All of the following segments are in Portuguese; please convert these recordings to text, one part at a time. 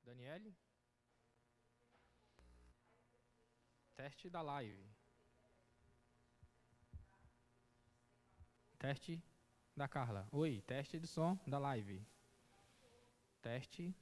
Daniele? Teste da live. Teste da Carla. Oi, teste de som da live. Teste.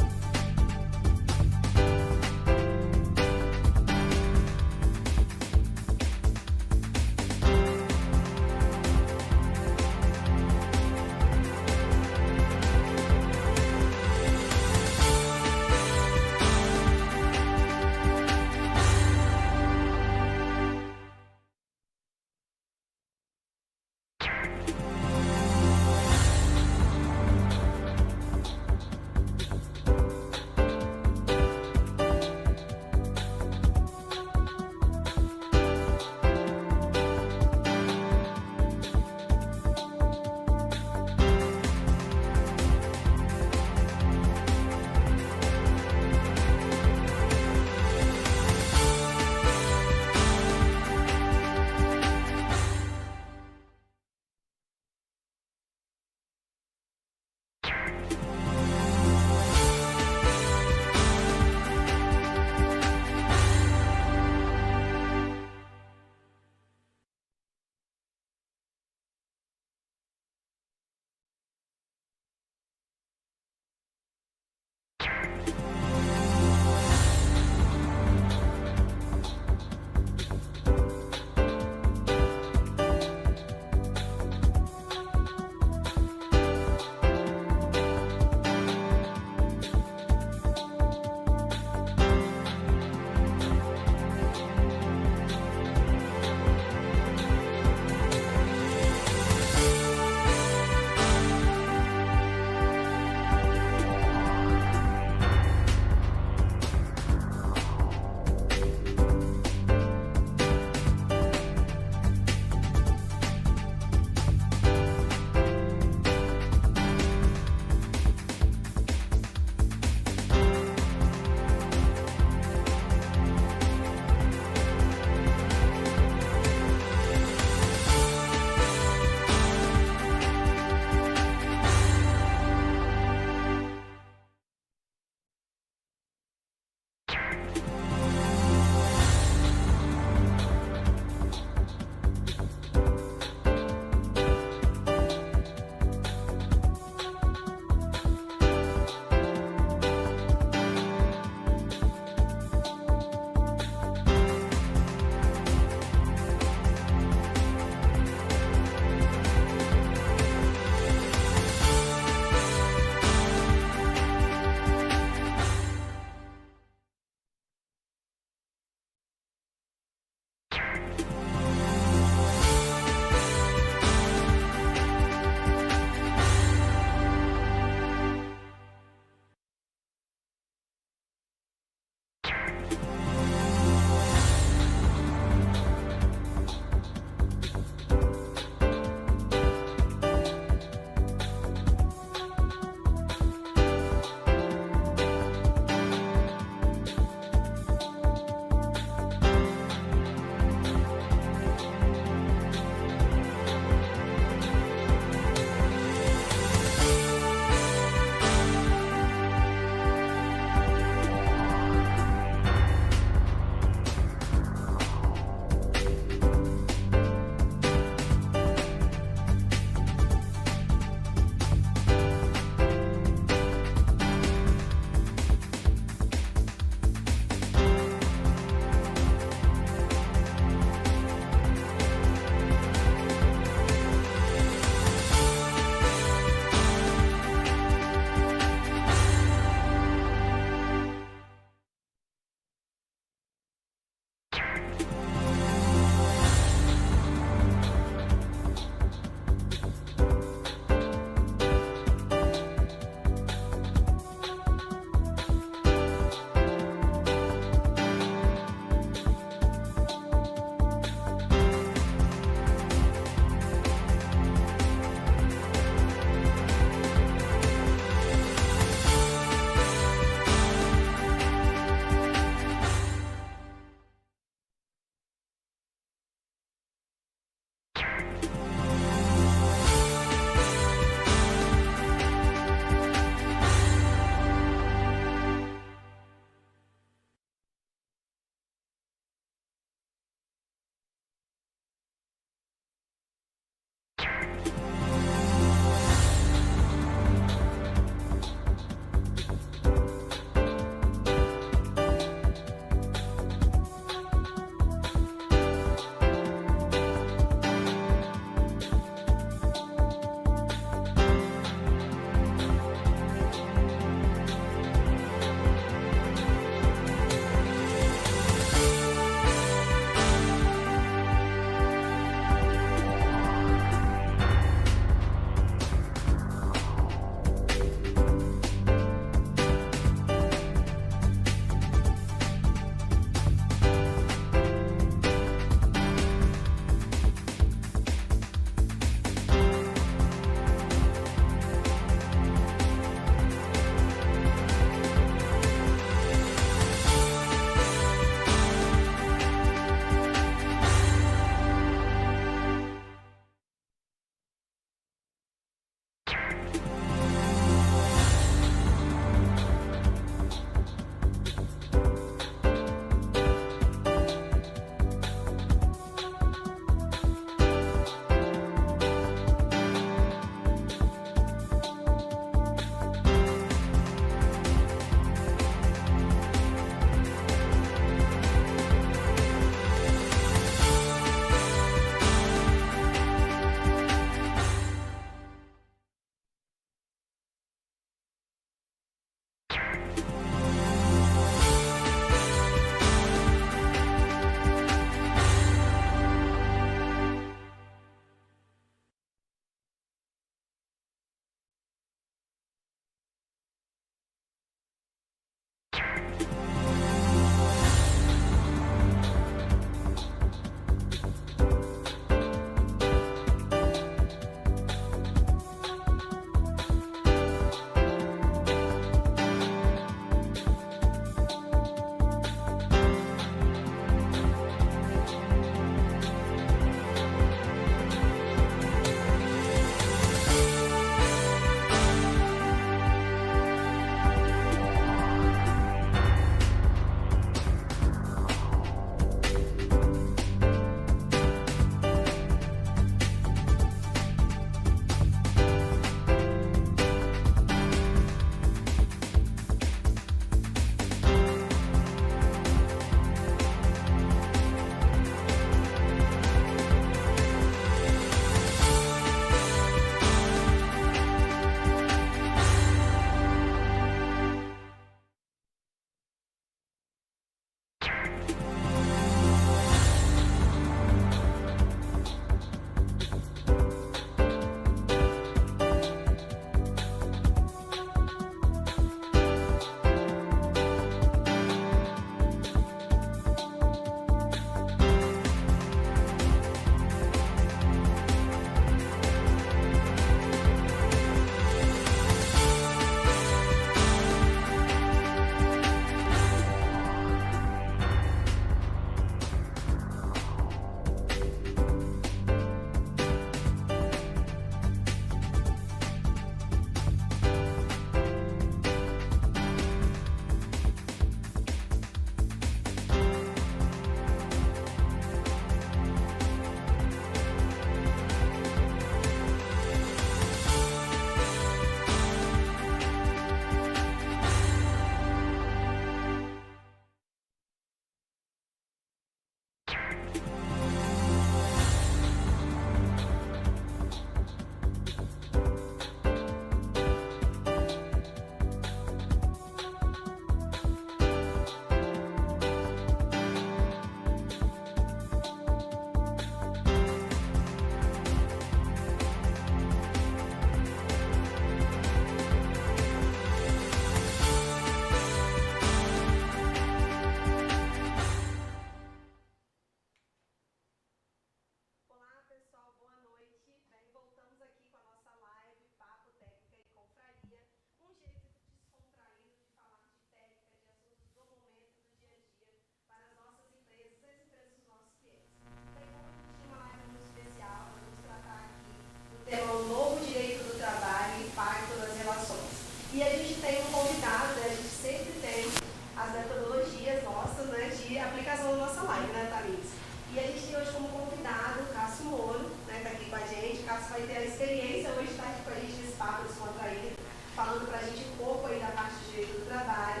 Papo Descontraído, falando para a gente um pouco aí da parte de direito do trabalho.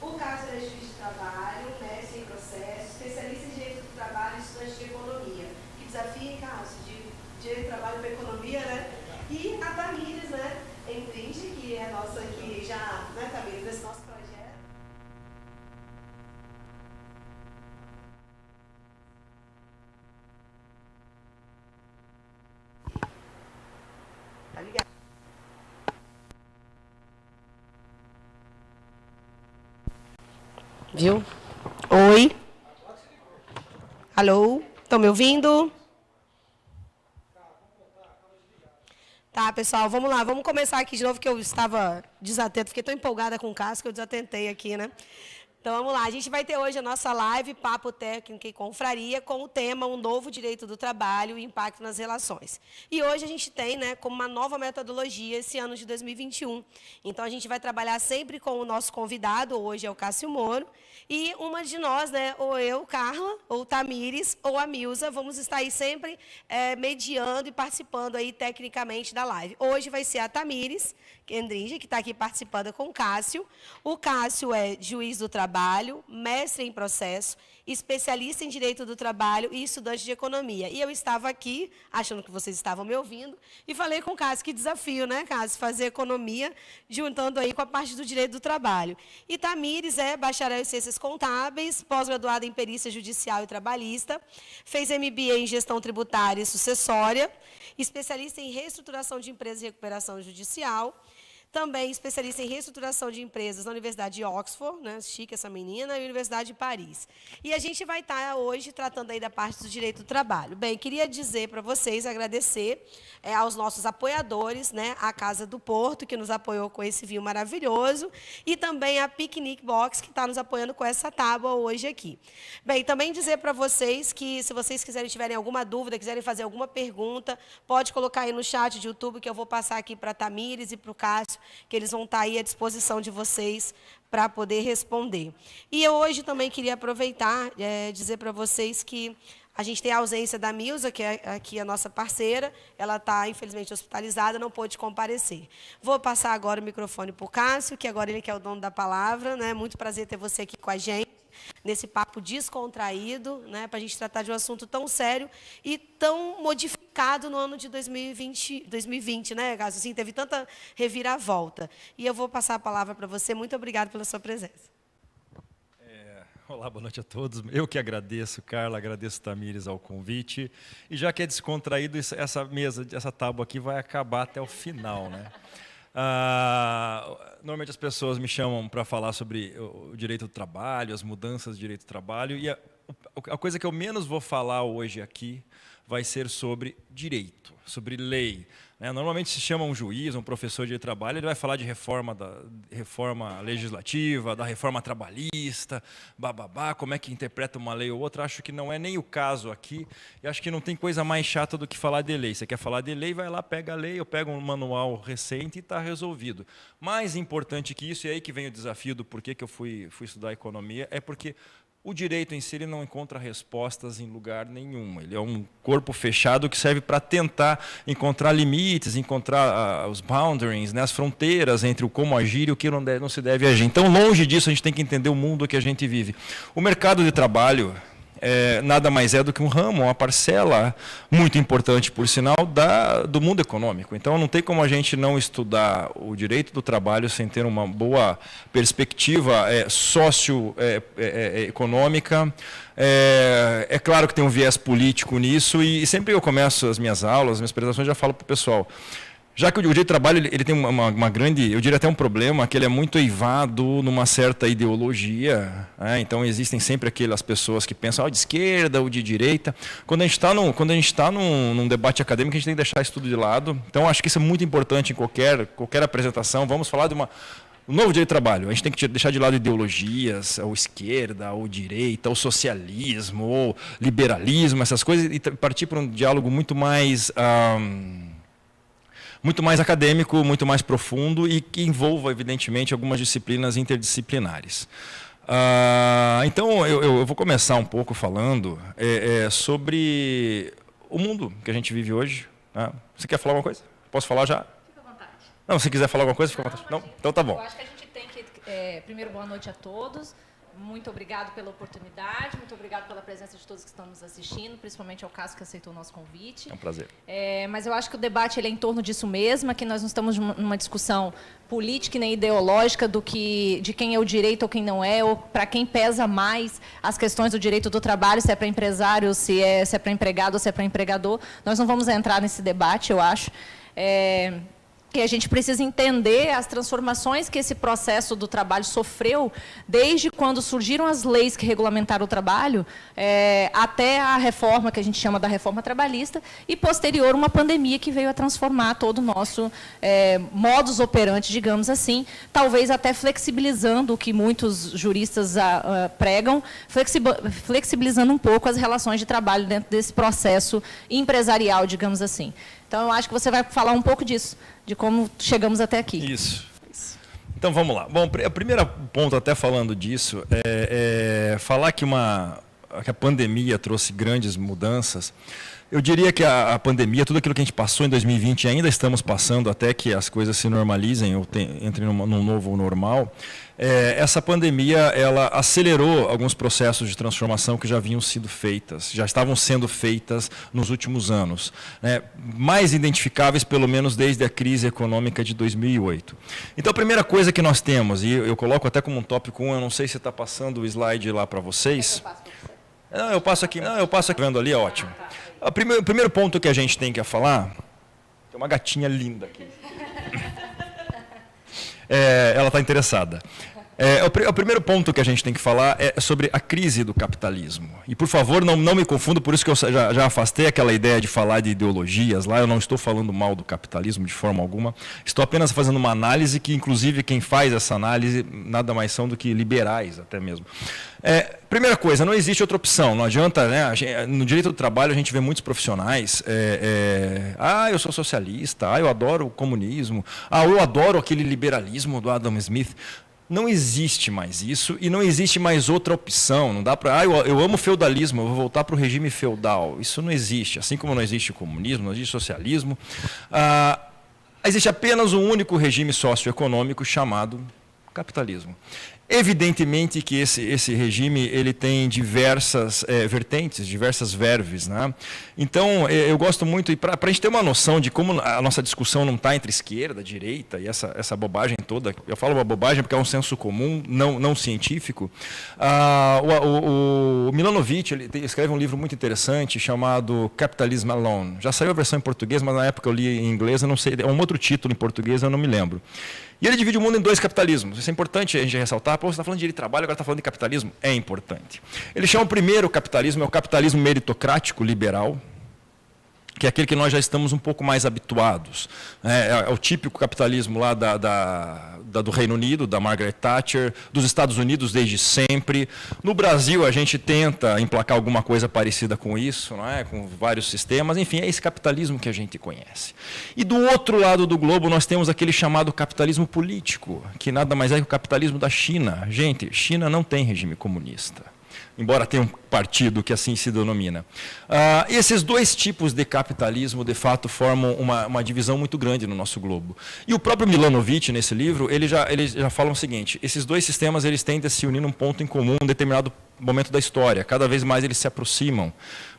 O Cássio é juiz de trabalho, mestre em processo, especialista em direito do trabalho e estudante de economia. Que desafio, hein, Cássio, de direito do trabalho para economia, né? E a Tamires, né, em brinde, que é nossa aqui já, né, Tamires, desse nosso projeto. Tá ligado? Viu? Oi. Alô? Estão me ouvindo? Tá, pessoal, vamos lá. Vamos começar aqui de novo, que eu estava desatento. Fiquei tão empolgada com o Cássio que eu desatentei aqui, né? Então, vamos lá. A gente vai ter hoje a nossa live Papo Técnico e Confraria com o tema Um Novo Direito do Trabalho e Impacto nas Relações. E hoje a gente tem, né, como uma nova metodologia esse ano de 2021. Então, a gente vai trabalhar sempre com o nosso convidado, hoje é o Cássio Moro, e uma de nós, né, ou eu, Carla, ou Tamires, ou a Milza, vamos estar aí sempre mediando e participando aí tecnicamente da live. Hoje vai ser a Tamires Kendringe, que está aqui participando com o Cássio. O Cássio é juiz do trabalho, mestre em processo, especialista em direito do trabalho e estudante de economia. E eu estava aqui, achando que vocês estavam me ouvindo, e falei com o Cássio, que desafio, né, Cássio, fazer economia, juntando aí com a parte do direito do trabalho. E Tamires é bacharel em ciências contábeis, pós-graduada em perícia judicial e trabalhista, fez MBA em gestão tributária e sucessória, especialista em reestruturação de empresas e recuperação judicial, também especialista em reestruturação de empresas na Universidade de Oxford, né, chique essa menina, e Universidade de Paris. E a gente vai estar hoje tratando aí da parte do direito do trabalho. Bem, queria dizer para vocês, agradecer aos nossos apoiadores, né, a Casa do Porto, que nos apoiou com esse vinho maravilhoso, e também a Picnic Box, que está nos apoiando com essa tábua hoje aqui. Bem, também dizer para vocês que, se vocês tiverem alguma dúvida, quiserem fazer alguma pergunta, pode colocar aí no chat de YouTube, que eu vou passar aqui para a Tamires e para o Cássio, que eles vão estar aí à disposição de vocês para poder responder. E eu hoje também queria aproveitar, dizer para vocês que a gente tem a ausência da Milza, que é aqui a nossa parceira, ela está, infelizmente, hospitalizada, não pôde comparecer. Vou passar agora o microfone para o Cássio, que agora ele que é o dono da palavra, né? Muito prazer ter você aqui com a gente, nesse papo descontraído, né, para a gente tratar de um assunto tão sério e tão modificado no ano de 2020, né, Cássio? Assim, teve tanta reviravolta. E eu vou passar a palavra para você. Muito obrigada pela sua presença. Olá, boa noite a todos. Eu que agradeço, Carla, agradeço, Tamires, ao convite. E já que é descontraído, essa mesa, essa tábua aqui vai acabar até o final, né? Normalmente as pessoas me chamam para falar sobre o direito do trabalho, as mudanças do direito do trabalho, e a coisa que eu menos vou falar hoje aqui vai ser sobre direito, sobre lei. Normalmente se chama um juiz, um professor de trabalho, ele vai falar de reforma legislativa, da reforma trabalhista, bababá, como é que interpreta uma lei ou outra. Acho que não é nem o caso aqui, e acho que não tem coisa mais chata do que falar de lei. Você quer falar de lei, vai lá, pega a lei, eu pego um manual recente e está resolvido. Mais importante que isso, e aí que vem o desafio do porquê que eu fui estudar economia, é porque o direito em si ele não encontra respostas em lugar nenhum. Ele é um corpo fechado que serve para tentar encontrar limites, encontrar os boundaries, né, as fronteiras entre o como agir e o que não se deve agir. Então, longe disso, a gente tem que entender o mundo que a gente vive. O mercado de trabalho nada mais é do que um ramo, uma parcela muito importante, por sinal, do mundo econômico. Então, não tem como a gente não estudar o direito do trabalho sem ter uma boa perspectiva socioeconômica. É claro que tem um viés político nisso, e sempre eu começo as minhas aulas, as minhas apresentações, já falo para o pessoal. Já que o direito do trabalho ele tem uma grande, eu diria até um problema, que ele é muito eivado numa certa ideologia. Então, existem sempre aquelas pessoas que pensam de esquerda ou de direita. Quando a gente está num debate acadêmico, a gente tem que deixar isso tudo de lado. Então, acho que isso é muito importante em qualquer apresentação. Vamos falar de um novo direito do trabalho. A gente tem que deixar de lado ideologias, ou esquerda, ou direita, ou socialismo, ou liberalismo, essas coisas, e partir para um diálogo muito mais acadêmico, muito mais profundo e que envolva, evidentemente, algumas disciplinas interdisciplinares. Então, eu vou começar um pouco falando sobre o mundo que a gente vive hoje. Você quer falar alguma coisa? Posso falar já? Fica à vontade. Não, se quiser falar alguma coisa, fica à vontade. Não? Então tá bom. Eu acho que a gente tem que... primeiro, boa noite a todos. Muito obrigado pela oportunidade, muito obrigado pela presença de todos que estão nos assistindo, principalmente ao Cássio que aceitou o nosso convite. É um prazer. Mas eu acho que o debate ele é em torno disso mesmo, que nós não estamos numa discussão política e nem ideológica de quem é o direito ou quem não é, ou para quem pesa mais as questões do direito do trabalho, se é para empresário, se é para empregado ou se é para empregador. Nós não vamos entrar nesse debate, eu acho. E a gente precisa entender as transformações que esse processo do trabalho sofreu desde quando surgiram as leis que regulamentaram o trabalho até a reforma, que a gente chama da reforma trabalhista, e posterior uma pandemia que veio a transformar todo o nosso modus operandi, digamos assim, talvez até flexibilizando o que muitos juristas pregam, flexibilizando um pouco as relações de trabalho dentro desse processo empresarial, digamos assim. Então, eu acho que você vai falar um pouco disso, de como chegamos até aqui. Isso. Então, vamos lá. Bom, o primeiro ponto, até falando disso, é falar que a pandemia trouxe grandes mudanças. Eu diria que a pandemia, tudo aquilo que a gente passou em 2020 e ainda estamos passando até que as coisas se normalizem ou entrem num novo normal, essa pandemia ela acelerou alguns processos de transformação que já estavam sendo feitas nos últimos anos, né, mais identificáveis pelo menos desde a crise econômica de 2008. Então a primeira coisa que nós temos, e eu coloco até como um tópico 1, eu não sei se está passando o slide lá para vocês. Não, eu passo aqui, vendo ali, é ótimo. O primeiro ponto que a gente tem que falar, tem uma gatinha linda aqui. Ela está interessada. O primeiro ponto que a gente tem que falar é sobre a crise do capitalismo. E, por favor, não me confunda, por isso que eu já afastei aquela ideia de falar de ideologias lá. Eu não estou falando mal do capitalismo de forma alguma. Estou apenas fazendo uma análise que, inclusive, quem faz essa análise nada mais são do que liberais, até mesmo. Primeira coisa, não existe outra opção. Não adianta, né? No direito do trabalho, a gente vê muitos profissionais. Eu sou socialista. Eu adoro o comunismo. Eu adoro aquele liberalismo do Adam Smith. Não existe mais isso e não existe mais outra opção. Não dá para, eu amo o feudalismo, eu vou voltar para o regime feudal. Isso não existe. Assim como não existe o comunismo, não existe o socialismo. Existe apenas um único regime socioeconômico chamado capitalismo. Evidentemente que esse regime ele tem diversas vertentes, diversas verves, né? Então, eu gosto muito, e para a gente ter uma noção de como a nossa discussão não está entre esquerda, direita, e essa bobagem toda, eu falo uma bobagem porque é um senso comum, não científico. O Milanovic ele escreve um livro muito interessante chamado Capitalism Alone. Já saiu a versão em português, mas na época eu li em inglês, eu não sei, é um outro título em português, eu não me lembro. E ele divide o mundo em dois capitalismos. Isso é importante a gente ressaltar. Você está falando de direito de trabalho, agora está falando de capitalismo? É importante. Ele chama o primeiro capitalismo, é o capitalismo meritocrático liberal, que é aquele que nós já estamos um pouco mais habituados. É o típico capitalismo lá do Reino Unido, da Margaret Thatcher, dos Estados Unidos desde sempre. No Brasil, a gente tenta emplacar alguma coisa parecida com isso, não é? Com vários sistemas. Enfim, é esse capitalismo que a gente conhece. E do outro lado do globo, nós temos aquele chamado capitalismo político, que nada mais é que o capitalismo da China. Gente, China não tem regime comunista, embora tenha um partido que assim se denomina. Esses dois tipos de capitalismo, de fato, formam uma divisão muito grande no nosso globo. E o próprio Milanovic, nesse livro, ele já fala o seguinte: esses dois sistemas eles tendem a se unir num ponto em comum, em um determinado momento da história. Cada vez mais eles se aproximam.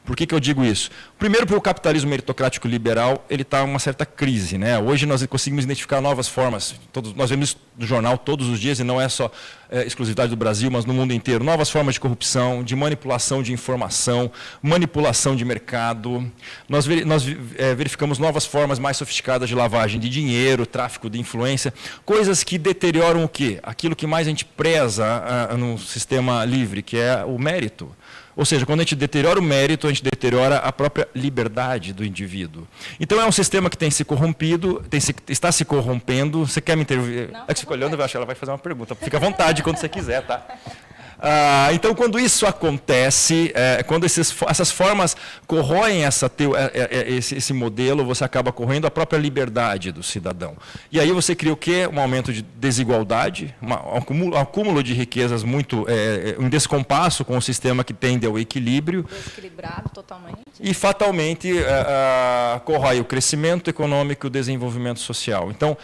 Por que eu digo isso? Primeiro, porque o capitalismo meritocrático liberal ele está em uma certa crise, né? Hoje nós conseguimos identificar novas formas. Nós vemos isso no jornal todos os dias, e não é só exclusividade do Brasil, mas no mundo inteiro. Novas formas de corrupção, de manipulação de informação, manipulação de mercado. Nós verificamos novas formas mais sofisticadas de lavagem de dinheiro, tráfico de influência, coisas que deterioram o quê? Aquilo que mais a gente preza no sistema livre, que é o mérito. Ou seja, quando a gente deteriora o mérito, a gente deteriora a própria liberdade do indivíduo. Então, é um sistema que tem se corrompido, está se corrompendo. Você quer me intervir? Não, é que você fica olhando, eu acho que ela vai fazer uma pergunta. Fica à vontade quando você quiser, tá? Então, quando isso acontece, quando essas formas corroem esse modelo, você acaba corroendo a própria liberdade do cidadão. E aí você cria o quê? Um aumento de desigualdade, um acúmulo de riquezas muito em descompasso com o sistema que tende ao equilíbrio. Desequilibrado totalmente. E, fatalmente, corrói o crescimento econômico e o desenvolvimento social. Então,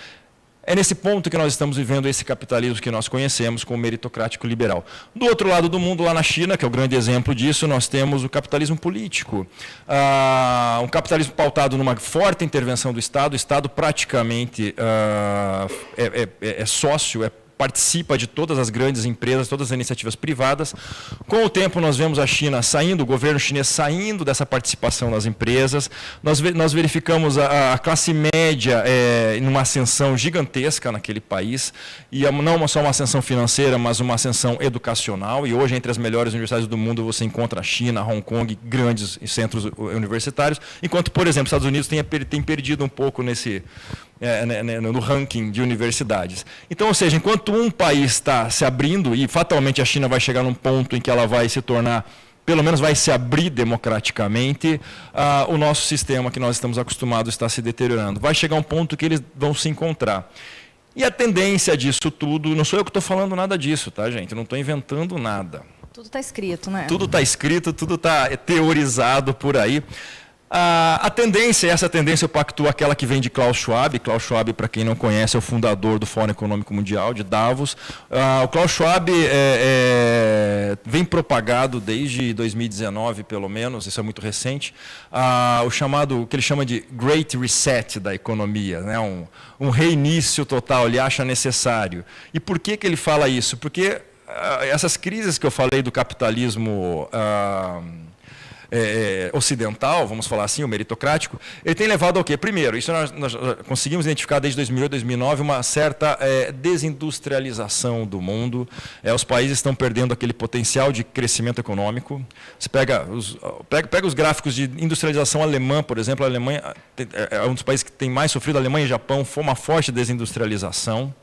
É nesse ponto que nós estamos vivendo esse capitalismo que nós conhecemos como meritocrático liberal. Do outro lado do mundo, lá na China, que é o grande exemplo disso, nós temos o capitalismo político. Um capitalismo pautado numa forte intervenção do Estado. O Estado praticamente é sócio, participa de todas as grandes empresas, todas as iniciativas privadas. Com o tempo, nós vemos a China saindo, o governo chinês saindo dessa participação nas empresas. Nós verificamos a classe média em uma ascensão gigantesca naquele país, e não só uma ascensão financeira, mas uma ascensão educacional. E hoje, entre as melhores universidades do mundo, você encontra a China, Hong Kong, grandes centros universitários, enquanto, por exemplo, os Estados Unidos tem perdido um pouco no ranking de universidades. Então, ou seja, enquanto um país está se abrindo, e fatalmente a China vai chegar num ponto em que ela vai se tornar, pelo menos vai se abrir democraticamente, o nosso sistema que nós estamos acostumados está se deteriorando. Vai chegar um ponto que eles vão se encontrar. E a tendência disso tudo, não sou eu que estou falando nada disso, tá, gente? Eu não estou inventando nada. Tudo está escrito, né? Tudo está escrito, tudo está teorizado por aí. A tendência, essa tendência eu pactuo aquela que vem de Klaus Schwab. Klaus Schwab, para quem não conhece, é o fundador do Fórum Econômico Mundial, de Davos. O Klaus Schwab vem propagado desde 2019, pelo menos, isso é muito recente, o que ele chama de Great Reset da economia, né? Um reinício total, ele acha necessário. E por que ele fala isso? Porque essas crises que eu falei do capitalismo ocidental, vamos falar assim, o meritocrático, ele tem levado ao quê? Primeiro, isso nós conseguimos identificar desde 2008, 2009, uma certa desindustrialização do mundo. Os países estão perdendo aquele potencial de crescimento econômico. Você pega os gráficos de industrialização alemã, por exemplo, a Alemanha é um dos países que tem mais sofrido, a Alemanha e o Japão, foi uma forte desindustrialização.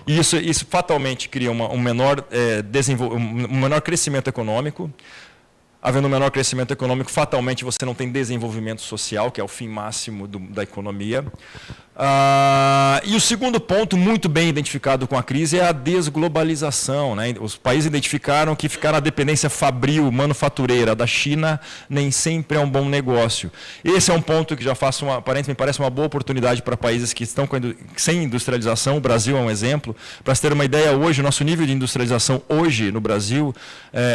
E isso fatalmente cria um menor crescimento econômico. Havendo um menor crescimento econômico, fatalmente você não tem desenvolvimento social, que é o fim máximo da economia. E o segundo ponto, muito bem identificado com a crise, é a desglobalização, né? Os países identificaram que ficar na dependência fabril, manufatureira da China nem sempre é um bom negócio. Esse é um ponto que já me parece uma boa oportunidade para países que estão sem industrialização. O Brasil é um exemplo. Para se ter uma ideia, hoje, o nosso nível de industrialização hoje no Brasil,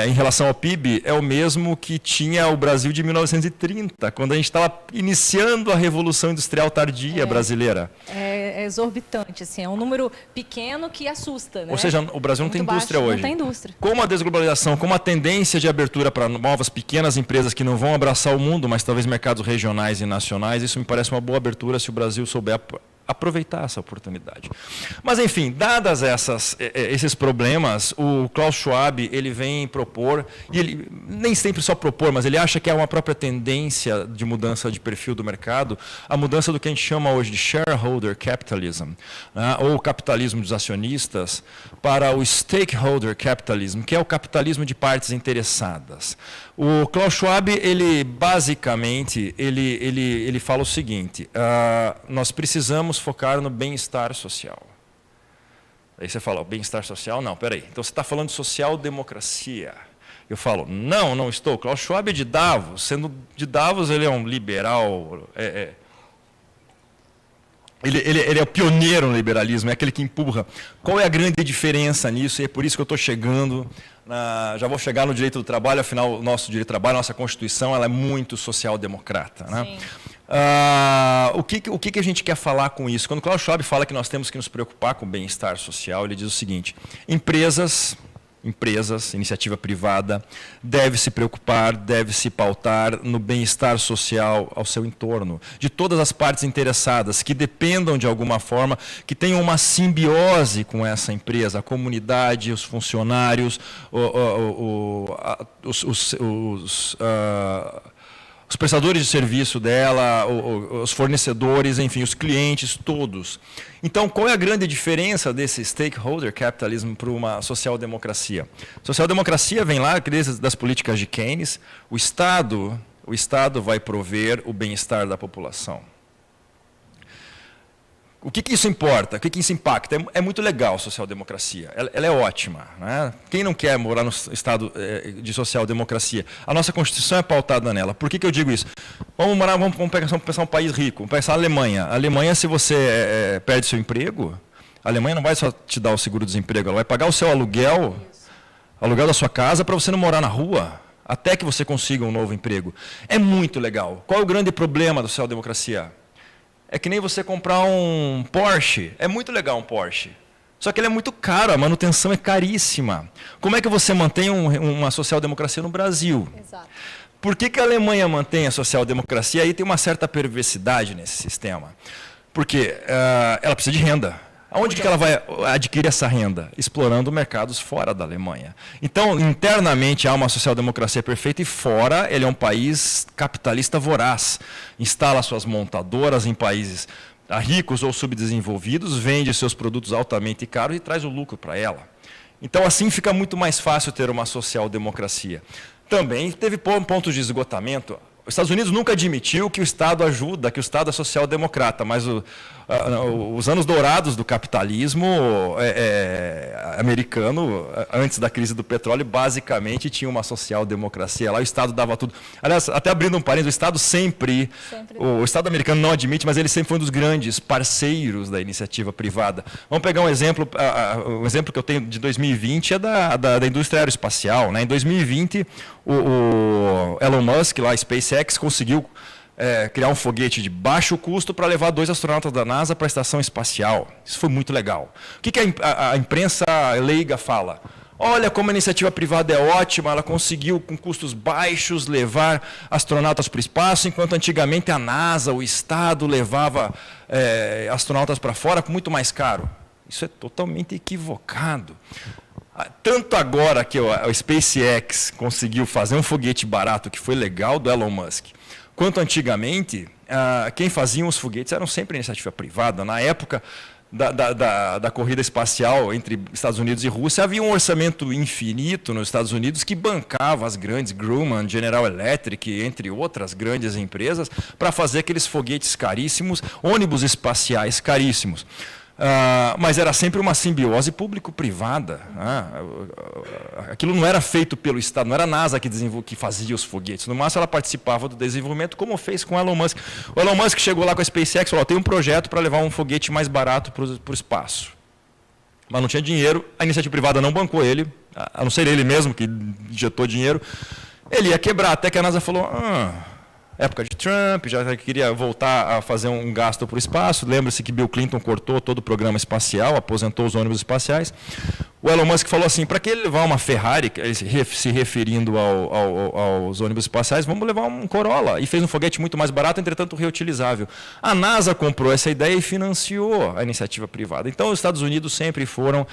em relação ao PIB, é o mesmo que tinha o Brasil de 1930, quando a gente estava iniciando a Revolução Industrial tardia brasileira. É exorbitante, assim, é um número pequeno que assusta, né? Ou seja, o Brasil não tem indústria hoje. Não tem indústria. Como a desglobalização, como a tendência de abertura para novas pequenas empresas que não vão abraçar o mundo, mas talvez mercados regionais e nacionais, isso me parece uma boa abertura se o Brasil souber aproveitar essa oportunidade. Mas, enfim, dadas esses problemas, o Klaus Schwab ele vem propor, e ele nem sempre só propor, mas ele acha que é uma própria tendência de mudança de perfil do mercado, a mudança do que a gente chama hoje de shareholder capitalism, né, ou capitalismo dos acionistas, para o stakeholder capitalism, que é o capitalismo de partes interessadas. O Klaus Schwab, ele basicamente, ele fala o seguinte, nós precisamos focar no bem-estar social. Aí você fala, bem-estar social? Não, peraí. Então você está falando de social-democracia. Eu falo, não estou. Klaus Schwab é de Davos. Sendo de Davos, ele é um liberal. Ele é o pioneiro no liberalismo, é aquele que empurra. Qual é a grande diferença nisso? E é por isso que eu estou chegando. Já vou chegar no direito do trabalho, afinal, o nosso direito do trabalho, a nossa Constituição, ela é muito social-democrata. Né? O que a gente quer falar com isso? Quando o Klaus Schwab fala que nós temos que nos preocupar com o bem-estar social, ele diz o seguinte, empresas, iniciativa privada, deve se preocupar, deve se pautar no bem-estar social ao seu entorno, de todas as partes interessadas, que dependam de alguma forma, que tenham uma simbiose com essa empresa, a comunidade, os funcionários, os prestadores de serviço dela, os fornecedores, enfim, os clientes, todos. Então, qual é a grande diferença desse stakeholder capitalism para uma social-democracia? Social-democracia vem lá das políticas de Keynes. O Estado vai prover o bem-estar da população. O que isso importa? O que isso impacta? É muito legal a social-democracia, ela é ótima. Né? Quem não quer morar no estado de social-democracia? A nossa Constituição é pautada nela. Por que eu digo isso? Vamos pensar um país rico, vamos pensar a Alemanha. A Alemanha, se você perde seu emprego, A Alemanha não vai só te dar o seguro-desemprego, ela vai pagar o seu aluguel da sua casa para você não morar na rua, até que você consiga um novo emprego. É muito legal. Qual é o grande problema da social-democracia? É que nem você comprar um Porsche. É muito legal um Porsche. Só que ele é muito caro, a manutenção é caríssima. Como é que você mantém uma social-democracia no Brasil? Exato. Por que a Alemanha mantém a social-democracia? Aí tem uma certa perversidade nesse sistema. Porque ela precisa de renda. Aonde que ela vai adquirir essa renda? Explorando mercados fora da Alemanha. Então, internamente, há uma social-democracia perfeita e fora, ele é um país capitalista voraz. Instala suas montadoras em países ricos ou subdesenvolvidos, vende seus produtos altamente caros e traz o lucro para ela. Então, assim fica muito mais fácil ter uma social-democracia. Também teve pontos de esgotamento. Os Estados Unidos nunca admitiu que o Estado ajuda, que o Estado é social-democrata, mas os anos dourados do capitalismo americano, antes da crise do petróleo, basicamente tinha uma social-democracia. Lá o Estado dava tudo. Aliás, até abrindo um parênteses, o Estado sempre o Estado americano não admite, mas ele sempre foi um dos grandes parceiros da iniciativa privada. Vamos pegar um exemplo que eu tenho de 2020 é da indústria aeroespacial. Né? Em 2020, o Elon Musk, lá, SpaceX, conseguiu criar um foguete de baixo custo para levar 2 astronautas da NASA para a estação espacial. Isso foi muito legal. O que a imprensa leiga fala? Olha como a iniciativa privada é ótima, ela conseguiu, com custos baixos, levar astronautas para o espaço, enquanto antigamente a NASA, o Estado, levava astronautas para fora com muito mais caro. Isso é totalmente equivocado. Tanto agora que a SpaceX conseguiu fazer um foguete barato, que foi legal, do Elon Musk, quanto antigamente, quem fazia os foguetes eram sempre iniciativa privada. Na época da corrida espacial entre Estados Unidos e Rússia, havia um orçamento infinito nos Estados Unidos que bancava as grandes, Grumman, General Electric, entre outras grandes empresas, para fazer aqueles foguetes caríssimos, ônibus espaciais caríssimos. Mas era sempre uma simbiose público-privada. Aquilo não era feito pelo Estado, não era a NASA que fazia os foguetes. No máximo, ela participava do desenvolvimento, como fez com o Elon Musk. O Elon Musk chegou lá com a SpaceX e falou, tem um projeto para levar um foguete mais barato para o espaço. Mas não tinha dinheiro, a iniciativa privada não bancou ele, a não ser ele mesmo que injetou dinheiro. Ele ia quebrar, até que a NASA falou... época de Trump, já queria voltar a fazer um gasto para o espaço. Lembra-se que Bill Clinton cortou todo o programa espacial, aposentou os ônibus espaciais. O Elon Musk falou assim, para que ele levar uma Ferrari, se referindo aos ônibus espaciais, vamos levar um Corolla. E fez um foguete muito mais barato, entretanto reutilizável. A NASA comprou essa ideia e financiou a iniciativa privada. Então, os Estados Unidos sempre foram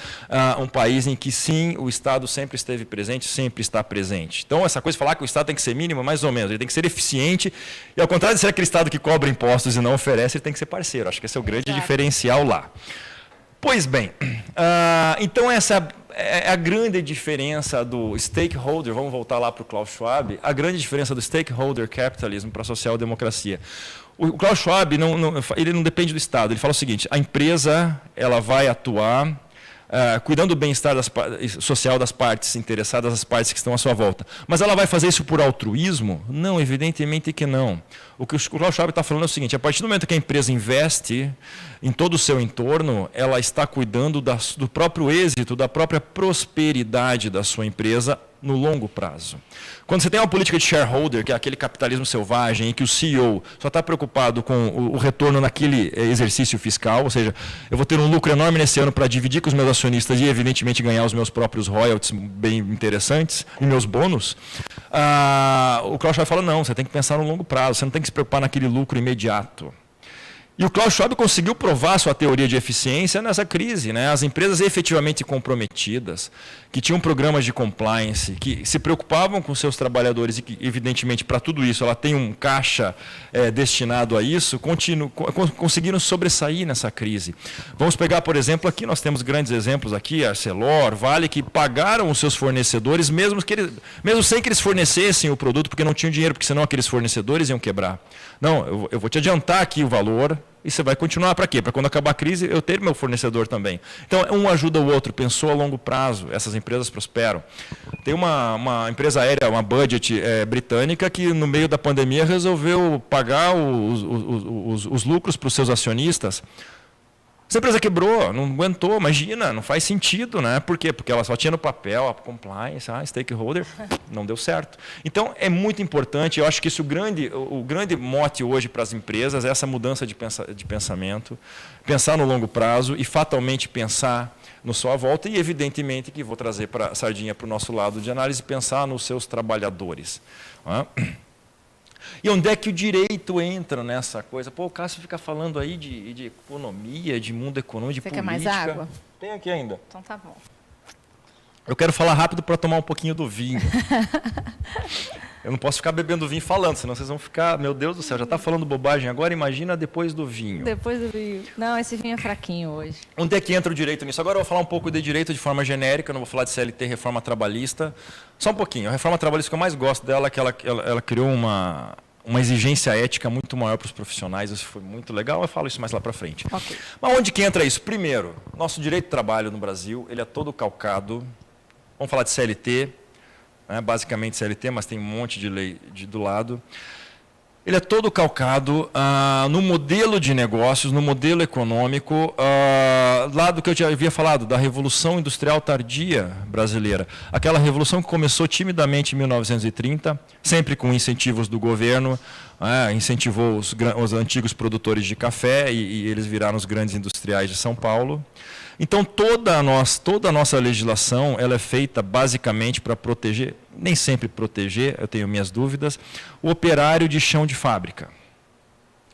um país em que, sim, o Estado sempre esteve presente, sempre está presente. Então, essa coisa de falar que o Estado tem que ser mínimo, mais ou menos, ele tem que ser eficiente. E, ao contrário de ser aquele Estado que cobra impostos e não oferece, ele tem que ser parceiro. Acho que esse é o grande diferencial lá. Pois bem, então essa é a grande diferença do stakeholder, vamos voltar lá para o Klaus Schwab, a grande diferença do stakeholder capitalism para a social-democracia. O Klaus Schwab ele não depende do Estado, ele fala o seguinte, a empresa ela vai atuar cuidando do bem-estar social das partes interessadas, das partes que estão à sua volta. Mas ela vai fazer isso por altruísmo? Não, evidentemente que não. O que o Klaus Schwab está falando é o seguinte, a partir do momento que a empresa investe em todo o seu entorno, ela está cuidando do próprio êxito, da própria prosperidade da sua empresa no longo prazo. Quando você tem uma política de shareholder, que é aquele capitalismo selvagem, em que o CEO só está preocupado com o retorno naquele exercício fiscal, ou seja, eu vou ter um lucro enorme nesse ano para dividir com os meus acionistas e, evidentemente, ganhar os meus próprios royalties bem interessantes e meus bônus, o Klaus Schwab fala, não, você tem que pensar no longo prazo, você não tem que se preocupar naquele lucro imediato. E o Klaus Schwab conseguiu provar sua teoria de eficiência nessa crise. Né? As empresas efetivamente comprometidas, que tinham programas de compliance, que se preocupavam com seus trabalhadores e que, evidentemente, para tudo isso, ela tem um caixa destinado a isso, conseguiram sobressair nessa crise. Vamos pegar, por exemplo, aqui nós temos grandes exemplos aqui, Arcelor, Vale, que pagaram os seus fornecedores, mesmo sem que eles fornecessem o produto, porque não tinham dinheiro, porque senão aqueles fornecedores iam quebrar. Não, eu vou te adiantar aqui o valor e você vai continuar para quê? Para quando acabar a crise eu ter meu fornecedor também. Então, um ajuda o outro, pensou a longo prazo, essas empresas prosperam. Tem uma empresa aérea, uma budget britânica, que no meio da pandemia resolveu pagar os lucros para os seus acionistas Essa empresa quebrou, não aguentou, imagina, não faz sentido, né? Por quê? Porque ela só tinha no papel a compliance, stakeholder, não deu certo. Então, é muito importante, eu acho que isso, o grande mote hoje para as empresas é essa mudança de pensamento, pensar no longo prazo e fatalmente pensar no sua volta e, evidentemente, que vou trazer para a sardinha para o nosso lado de análise, pensar nos seus trabalhadores. Né? E onde é que o direito entra nessa coisa? Pô, o Cássio fica falando aí de economia, de mundo econômico, de Você política. quer mais água? Tem aqui ainda. Então tá bom. Eu quero falar rápido para tomar um pouquinho do vinho. Eu não posso ficar bebendo vinho falando, senão vocês vão ficar, meu Deus do céu, já está falando bobagem agora, imagina depois do vinho. Depois do vinho. Não, esse vinho é fraquinho hoje. Onde é que entra o direito nisso? Agora eu vou falar um pouco de direito de forma genérica, não vou falar de CLT, reforma trabalhista. Só um pouquinho. A reforma trabalhista que eu mais gosto dela é que ela criou uma exigência ética muito maior para os profissionais, isso foi muito legal, eu falo isso mais lá para frente. Okay. Mas onde que entra isso? Primeiro, nosso direito de trabalho no Brasil, ele é todo calcado, vamos falar de CLT, né, basicamente CLT, mas tem um monte de lei do lado. Ele é todo calcado no modelo de negócios, no modelo econômico, lá do que eu já havia falado, da Revolução Industrial Tardia brasileira. Aquela revolução que começou timidamente em 1930, sempre com incentivos do governo, incentivou os antigos produtores de café e eles viraram os grandes industriais de São Paulo. Então, toda a nossa legislação ela é feita basicamente para proteger, nem sempre proteger, eu tenho minhas dúvidas, o operário de chão de fábrica.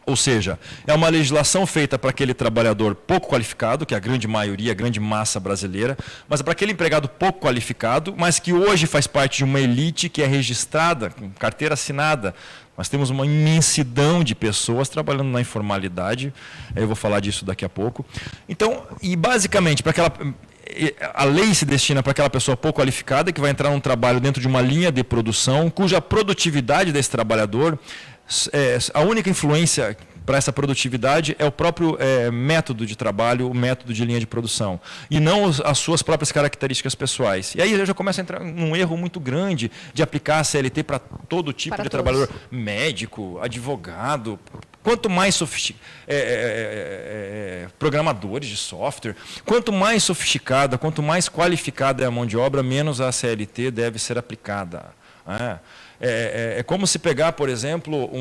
Ou seja, é uma legislação feita para aquele trabalhador pouco qualificado, que é a grande maioria, a grande massa brasileira, mas para aquele empregado pouco qualificado, mas que hoje faz parte de uma elite que é registrada, com carteira assinada. Nós temos uma imensidão de pessoas trabalhando na informalidade, eu vou falar disso daqui a pouco. Então, e basicamente, a lei se destina para aquela pessoa pouco qualificada, que vai entrar num trabalho dentro de uma linha de produção, cuja produtividade desse trabalhador, a única influência para essa produtividade é o próprio método de trabalho, o método de linha de produção, e não as suas próprias características pessoais. E aí eu já começo a entrar num erro muito grande de aplicar a CLT para todo tipo de trabalhador, médico, advogado, quanto mais programadores de software, quanto mais sofisticada, quanto mais qualificada é a mão de obra, menos a CLT deve ser aplicada. É como se pegar, por exemplo,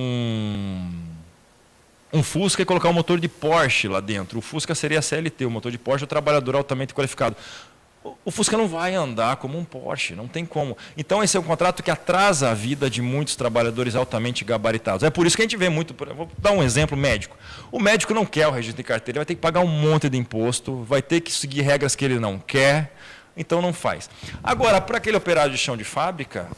um Fusca e colocar um motor de Porsche lá dentro. O Fusca seria a CLT, o motor de Porsche é o trabalhador altamente qualificado. O Fusca não vai andar como um Porsche, não tem como. Então, esse é um contrato que atrasa a vida de muitos trabalhadores altamente gabaritados. É por isso que a gente vê muito... Vou dar um exemplo médico. O médico não quer o registro de carteira, ele vai ter que pagar um monte de imposto, vai ter que seguir regras que ele não quer, então não faz. Agora, para aquele operário de chão de fábrica,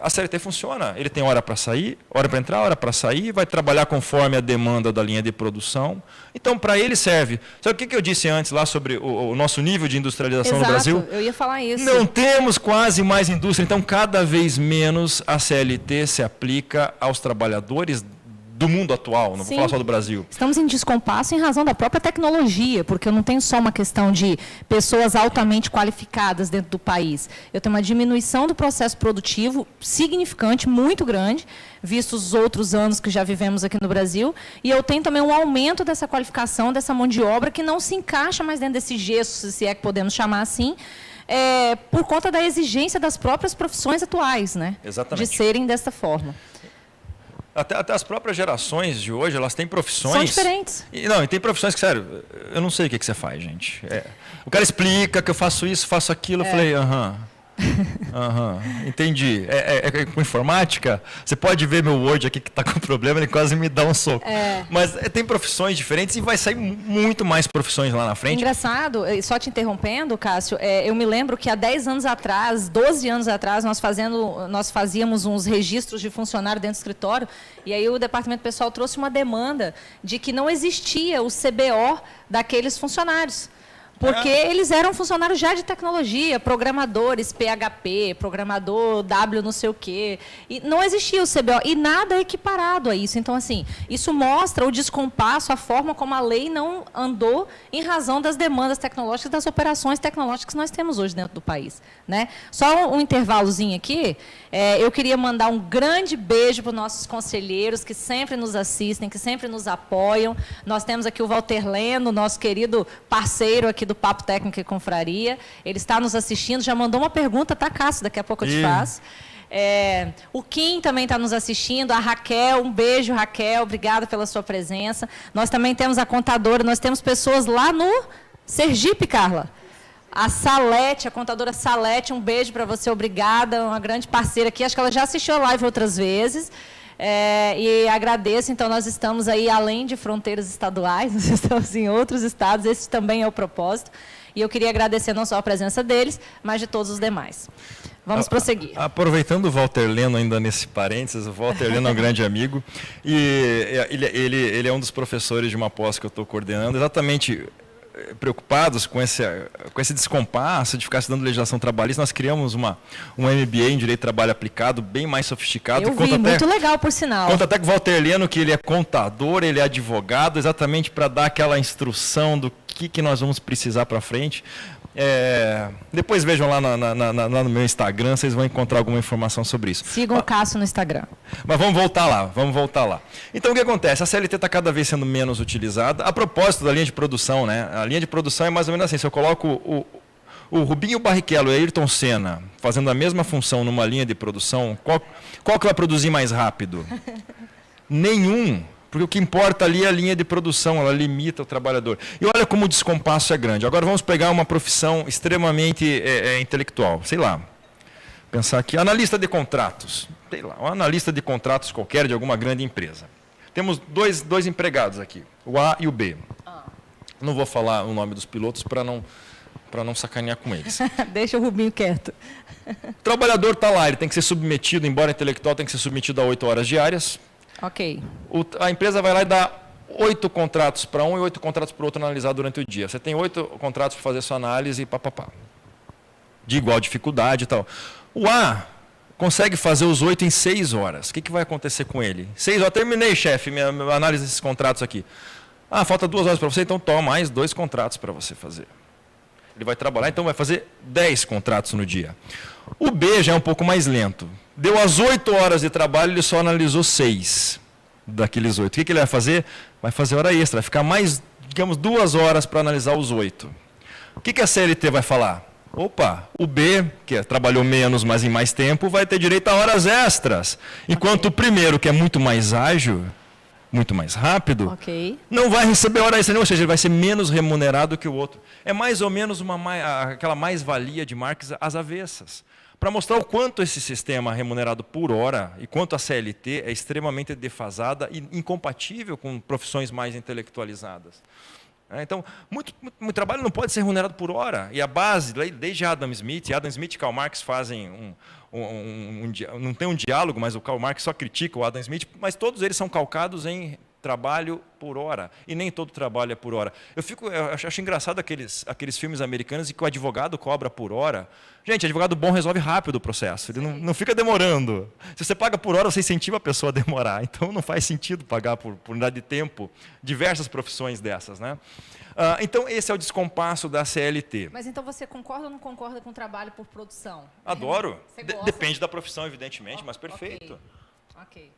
a CLT funciona. Ele tem hora para sair, hora para entrar, hora para sair, vai trabalhar conforme a demanda da linha de produção. Então, para ele serve. Sabe o que eu disse antes lá sobre o nosso nível de industrialização no Brasil? Eu ia falar isso. Não temos quase mais indústria, então cada vez menos a CLT se aplica aos trabalhadores do mundo atual, não vou falar só do Brasil. Estamos em descompasso em razão da própria tecnologia, porque eu não tenho só uma questão de pessoas altamente qualificadas dentro do país. Eu tenho uma diminuição do processo produtivo significante, muito grande, visto os outros anos que já vivemos aqui no Brasil, e eu tenho também um aumento dessa qualificação, dessa mão de obra, que não se encaixa mais dentro desse gesso, se é que podemos chamar assim, por conta da exigência das próprias profissões atuais, né? Exatamente. De serem dessa forma. Até as próprias gerações de hoje, elas têm profissões... São diferentes. E tem profissões que, sério, eu não sei o que você faz, gente. O cara explica que eu faço isso, faço aquilo, eu falei, entendi. Com informática, você pode ver meu Word aqui que está com problema, ele quase me dá um soco. Mas tem profissões diferentes e vai sair muito mais profissões lá na frente. Engraçado, só te interrompendo, Cássio, eu me lembro que há 10 anos atrás, 12 anos atrás, nós fazíamos uns registros de funcionário dentro do escritório, e aí o departamento pessoal trouxe uma demanda de que não existia o CBO daqueles funcionários. Porque eles eram funcionários já de tecnologia, programadores PHP, programador W não sei o quê. E não existia o CBO e nada equiparado a isso. Então, assim, isso mostra o descompasso, a forma como a lei não andou em razão das demandas tecnológicas, das operações tecnológicas que nós temos hoje dentro do país, né? Só um intervalozinho aqui. Eu queria mandar um grande beijo para os nossos conselheiros que sempre nos assistem, que sempre nos apoiam. Nós temos aqui o Walter Leno, nosso querido parceiro aqui do Papo Técnico e Confraria. Ele está nos assistindo, já mandou uma pergunta, tá, Cássio? Daqui a pouco eu te faço. O Kim também está nos assistindo, a Raquel, um beijo, Raquel, obrigada pela sua presença. Nós também temos a contadora, nós temos pessoas lá no Sergipe, Carla. A Salete, a contadora Salete, um beijo para você, obrigada, uma grande parceira aqui, acho que ela já assistiu a live outras vezes, e agradeço, então nós estamos aí além de fronteiras estaduais, nós estamos em outros estados, esse também é o propósito, e eu queria agradecer não só a presença deles, mas de todos os demais. Vamos prosseguir. Aproveitando o Walter Leno, ainda nesse parênteses, o Walter Leno é um grande amigo, e ele é um dos professores de uma pós que eu estou coordenando, exatamente preocupados com esse descompasso de ficar estudando legislação trabalhista. Nós criamos um MBA em Direito do Trabalho Aplicado, bem mais sofisticado. Eu vi, muito legal, por sinal. Conta até com o Walter Leno, que ele é contador, ele é advogado, exatamente para dar aquela instrução do que nós vamos precisar para frente. Depois vejam lá no meu Instagram, vocês vão encontrar alguma informação sobre isso. Sigam o Cássio no Instagram. Mas vamos voltar lá. Então, o que acontece? A CLT está cada vez sendo menos utilizada. A propósito da linha de produção, né? A linha de produção é mais ou menos assim, se eu coloco o Rubinho Barrichello e a Ayrton Senna fazendo a mesma função numa linha de produção, qual que vai produzir mais rápido? Nenhum. Porque o que importa ali é a linha de produção, ela limita o trabalhador. E olha como o descompasso é grande. Agora vamos pegar uma profissão extremamente intelectual, sei lá, pensar aqui, analista de contratos, sei lá, um analista de contratos qualquer de alguma grande empresa. Temos dois empregados aqui, o A e o B. Não vou falar o nome dos pilotos para não sacanear com eles. Deixa o Rubinho quieto. O trabalhador está lá, ele tem que ser submetido, embora intelectual, tem que ser submetido a 8 horas diárias. Ok. A empresa vai lá e dá 8 contratos para um e 8 contratos para o outro analisar durante o dia. Você tem 8 contratos para fazer sua análise, de igual dificuldade e tal. O A consegue fazer os 8 em 6 horas. O que vai acontecer com ele? 6 horas, terminei, chefe, minha análise desses contratos aqui. Falta 2 horas para você, então toma mais 2 contratos para você fazer. Ele vai trabalhar, então vai fazer 10 contratos no dia. O B já é um pouco mais lento. Deu as 8 horas de trabalho, ele só analisou 6 daqueles 8. O que ele vai fazer? Vai fazer hora extra, vai ficar mais, digamos, 2 horas para analisar os 8. O que a CLT vai falar? Opa, o B, que trabalhou menos, mas em mais tempo, vai ter direito a horas extras. Enquanto o primeiro, que é muito mais ágil, muito mais rápido, não vai receber hora extra, ou seja, ele vai ser menos remunerado que o outro. É mais ou menos aquela mais-valia de Marx às avessas. Para mostrar o quanto esse sistema remunerado por hora e quanto a CLT é extremamente defasada e incompatível com profissões mais intelectualizadas. Então, muito trabalho não pode ser remunerado por hora. E a base, desde Adam Smith e Karl Marx fazem não tem um diálogo, mas o Karl Marx só critica o Adam Smith, mas todos eles são calcados em trabalho por hora, e nem todo trabalho é por hora. Eu acho engraçado aqueles filmes americanos em que o advogado cobra por hora. Gente, advogado bom resolve rápido o processo, ele não fica demorando. Se você paga por hora, você incentiva a pessoa a demorar, então não faz sentido pagar por unidade de tempo diversas profissões dessas, né? Então, esse é o descompasso da CLT. Mas então você concorda ou não concorda com o trabalho por produção? Adoro. Depende da profissão, evidentemente, mas perfeito. Ok.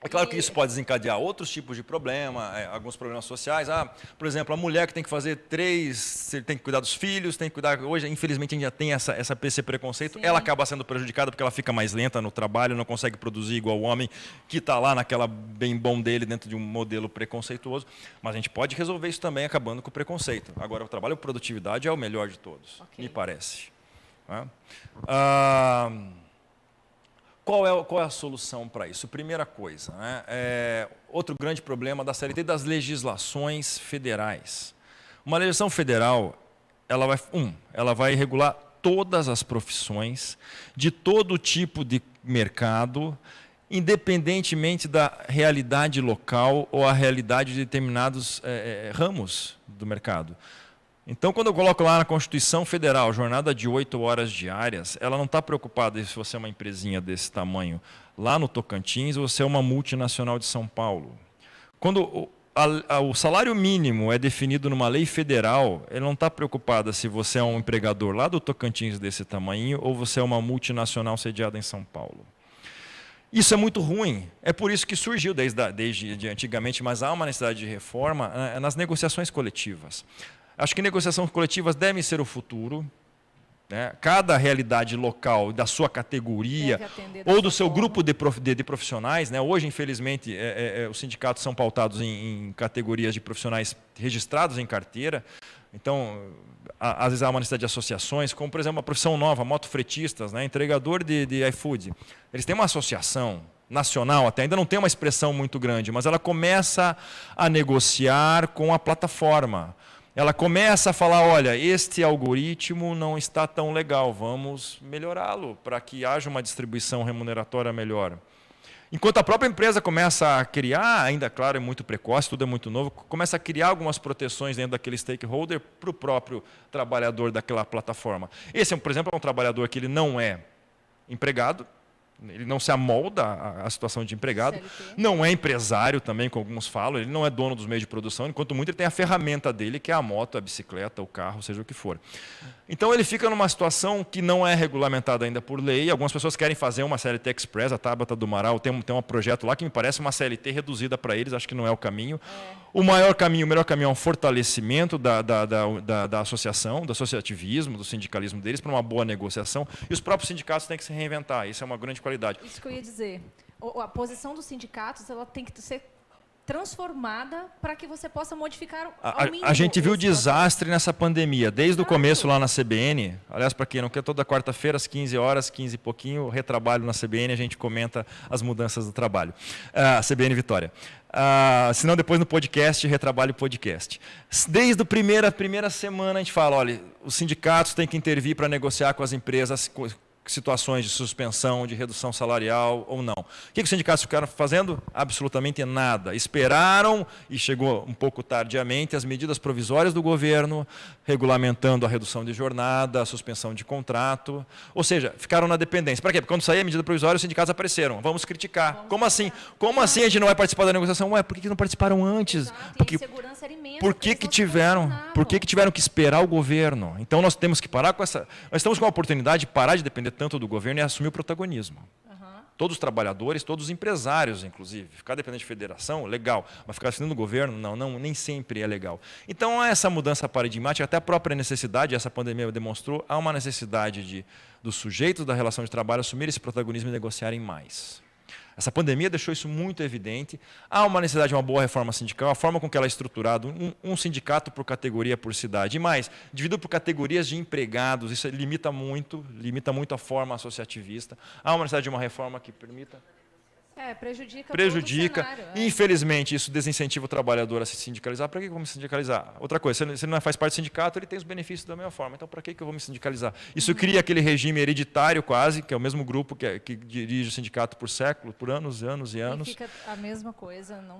É claro que isso pode desencadear outros tipos de problema, alguns problemas sociais. Por exemplo, a mulher que tem que fazer 3, tem que cuidar dos filhos, tem que cuidar... Hoje, infelizmente, a gente já tem esse preconceito. Sim. Ela acaba sendo prejudicada porque ela fica mais lenta no trabalho, não consegue produzir igual o homem que está lá naquela bem bom dele, dentro de um modelo preconceituoso. Mas a gente pode resolver isso também acabando com o preconceito. Agora, o trabalho por produtividade é o melhor de todos, me parece. Qual é a solução para isso? Primeira coisa, né? Outro grande problema da CLT das legislações federais. Uma legislação federal, ela vai regular todas as profissões, de todo tipo de mercado, independentemente da realidade local ou a realidade de determinados ramos do mercado. Então, quando eu coloco lá na Constituição Federal, jornada de 8 horas diárias, ela não está preocupada se você é uma empresinha desse tamanho lá no Tocantins ou você é uma multinacional de São Paulo. Quando o salário mínimo é definido numa lei federal, ele não está preocupada se você é um empregador lá do Tocantins desse tamanho ou você é uma multinacional sediada em São Paulo. Isso é muito ruim. É por isso que surgiu desde antigamente, mas há uma necessidade de reforma nas negociações coletivas. Acho que negociações coletivas devem ser o futuro. Né? Cada realidade local da sua categoria ou do seu grupo de profissionais. Né? Hoje, infelizmente, os sindicatos são pautados em categorias de profissionais registrados em carteira. Então, às vezes há uma necessidade de associações, como, por exemplo, uma profissão nova, motofretistas, né? Entregador de iFood. Eles têm uma associação nacional, até ainda não tem uma expressão muito grande, mas ela começa a negociar com a plataforma. Ela começa a falar, olha, este algoritmo não está tão legal, vamos melhorá-lo para que haja uma distribuição remuneratória melhor. Enquanto a própria empresa começa a criar, ainda claro, é muito precoce, tudo é muito novo, começa a criar algumas proteções dentro daquele stakeholder para o próprio trabalhador daquela plataforma. Esse, por exemplo, é um trabalhador que ele não é empregado, ele não se amolda à situação de empregado, CLT. Não é empresário também, como alguns falam, ele não é dono dos meios de produção, enquanto muito ele tem a ferramenta dele, que é a moto, a bicicleta, o carro, seja o que for. Então ele fica numa situação que não é regulamentada ainda por lei, algumas pessoas querem fazer uma CLT Express, a Tabata do Amaral tem um projeto lá que me parece uma CLT reduzida para eles, acho que não é o caminho. O melhor caminho é um fortalecimento da associação, do associativismo, do sindicalismo deles para uma boa negociação. E os próprios sindicatos têm que se reinventar. Isso é uma grande qualidade. Isso que eu ia dizer. A posição dos sindicatos ela tem que ser transformada para que você possa modificar ao mínimo. A gente viu o esse desastre nessa pandemia, desde o começo lá na CBN. Aliás, para quem não quer, toda quarta-feira, às 15 horas, 15 e pouquinho, retrabalho na CBN, a gente comenta as mudanças do trabalho. CBN Vitória. Se não, depois no podcast, retrabalho podcast. Desde a primeira semana a gente fala, olha, os sindicatos têm que intervir para negociar com as empresas situações de suspensão, de redução salarial ou não. O que os sindicatos ficaram fazendo? Absolutamente nada. Esperaram, e chegou um pouco tardiamente, as medidas provisórias do governo, regulamentando a redução de jornada, a suspensão de contrato, ou seja, ficaram na dependência. Para quê? Porque quando saía a medida provisória, os sindicatos apareceram. Vamos criticar. Como assim? Como assim a gente não vai participar da negociação? Ué, por que não participaram antes? Exato, Porque, e a insegurança era imensa, por que tiveram que esperar o governo? Então nós temos que parar com essa... Nós estamos com a oportunidade de parar de depender tanto do governo e assumir o protagonismo. Todos os trabalhadores, todos os empresários, inclusive. Ficar dependente de federação, legal. Mas ficar assinando o governo, não, nem sempre é legal. Então, essa mudança paradigmática, até a própria necessidade, essa pandemia demonstrou, há uma necessidade dos sujeitos da relação de trabalho assumir esse protagonismo e negociarem mais. Essa pandemia deixou isso muito evidente. Há uma necessidade de uma boa reforma sindical, a forma com que ela é estruturada, um sindicato por categoria, por cidade. E mais, dividido por categorias de empregados, isso limita muito a forma associativista. Há uma necessidade de uma reforma que permita... prejudica todo o cenário, Infelizmente, isso desincentiva o trabalhador a se sindicalizar. Para que eu vou me sindicalizar? Outra coisa, se ele não faz parte do sindicato, ele tem os benefícios da mesma forma. Então, para que eu vou me sindicalizar? Isso cria aquele regime hereditário quase, que é o mesmo grupo que dirige o sindicato por séculos, por anos e anos e anos. E fica a mesma coisa. Não...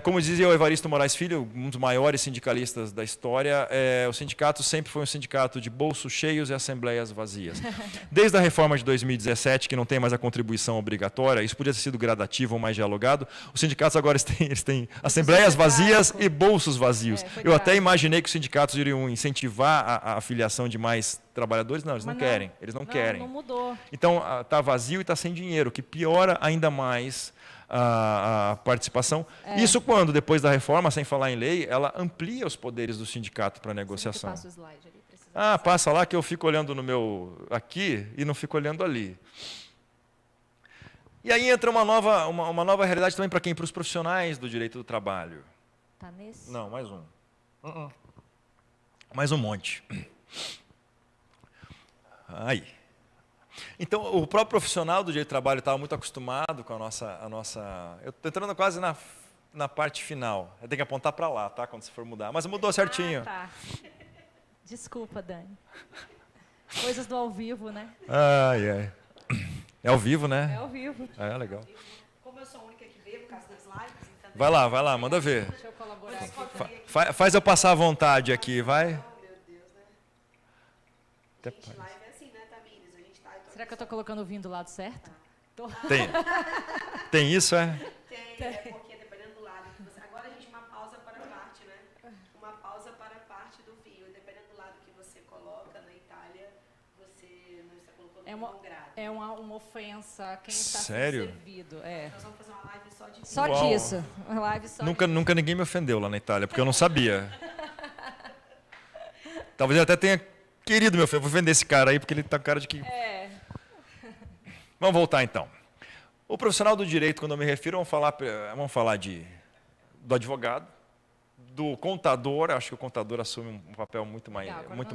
Como dizia o Evaristo Moraes Filho, um dos maiores sindicalistas da história, o sindicato sempre foi um sindicato de bolsos cheios e assembleias vazias. Desde a reforma de 2017, que não tem mais a contribuição obrigatória, isso podia ter sido gradativo ou mais dialogado, os sindicatos agora eles têm assembleias vazias e bolsos vazios. Eu até imaginei que os sindicatos iriam incentivar a afiliação de mais trabalhadores. Não, eles não querem. Eles não querem. Não mudou. Então, está vazio e está sem dinheiro, o que piora ainda mais a participação. Isso quando, depois da reforma, sem falar em lei, ela amplia os poderes do sindicato para negociação. Passa o slide ali, passa lá que eu fico olhando no meu aqui e não fico olhando ali. E aí entra uma nova realidade também para quem? Para os profissionais do direito do trabalho. Está nesse? Não, mais um. Mais um monte. Aí. Então, o próprio profissional do direito do trabalho estava muito acostumado com a nossa... Eu estou entrando quase na parte final. Eu tenho que apontar para lá, tá? Quando você for mudar. Mas mudou certinho. Tá. Desculpa, Dani. Coisas do ao vivo, né? Ai. É ao vivo, né? É ao vivo. Legal. Como eu sou a única que vê por causa das lives, então... Vai lá, manda ver. Deixa eu colaborar aqui. Faz eu passar à vontade aqui, vai. Até Gente, live é assim, né, Tamires? A gente tá... Será que eu estou colocando o vinho do lado certo? Tô. Tem isso, é? Tem, é porque dependendo do lado que você... Agora, gente, uma pausa para a parte, né? Uma pausa para a parte do vinho. Dependendo do lado que você coloca, na Itália, você não está colocando vinho grado. É uma ofensa a quem está Sério? sendo servido. É. Nós vamos fazer uma live só de vinho. Só Uau. disso. Uma live só disso. Nunca ninguém me ofendeu lá na Itália, porque eu não sabia. Talvez eu até tenha querido me ofender. Vou ofender esse cara aí, porque ele tá com cara de que... É. Vamos voltar então. O profissional do direito, quando eu me refiro, vamos falar do advogado, do contador, acho que o contador assume um papel muito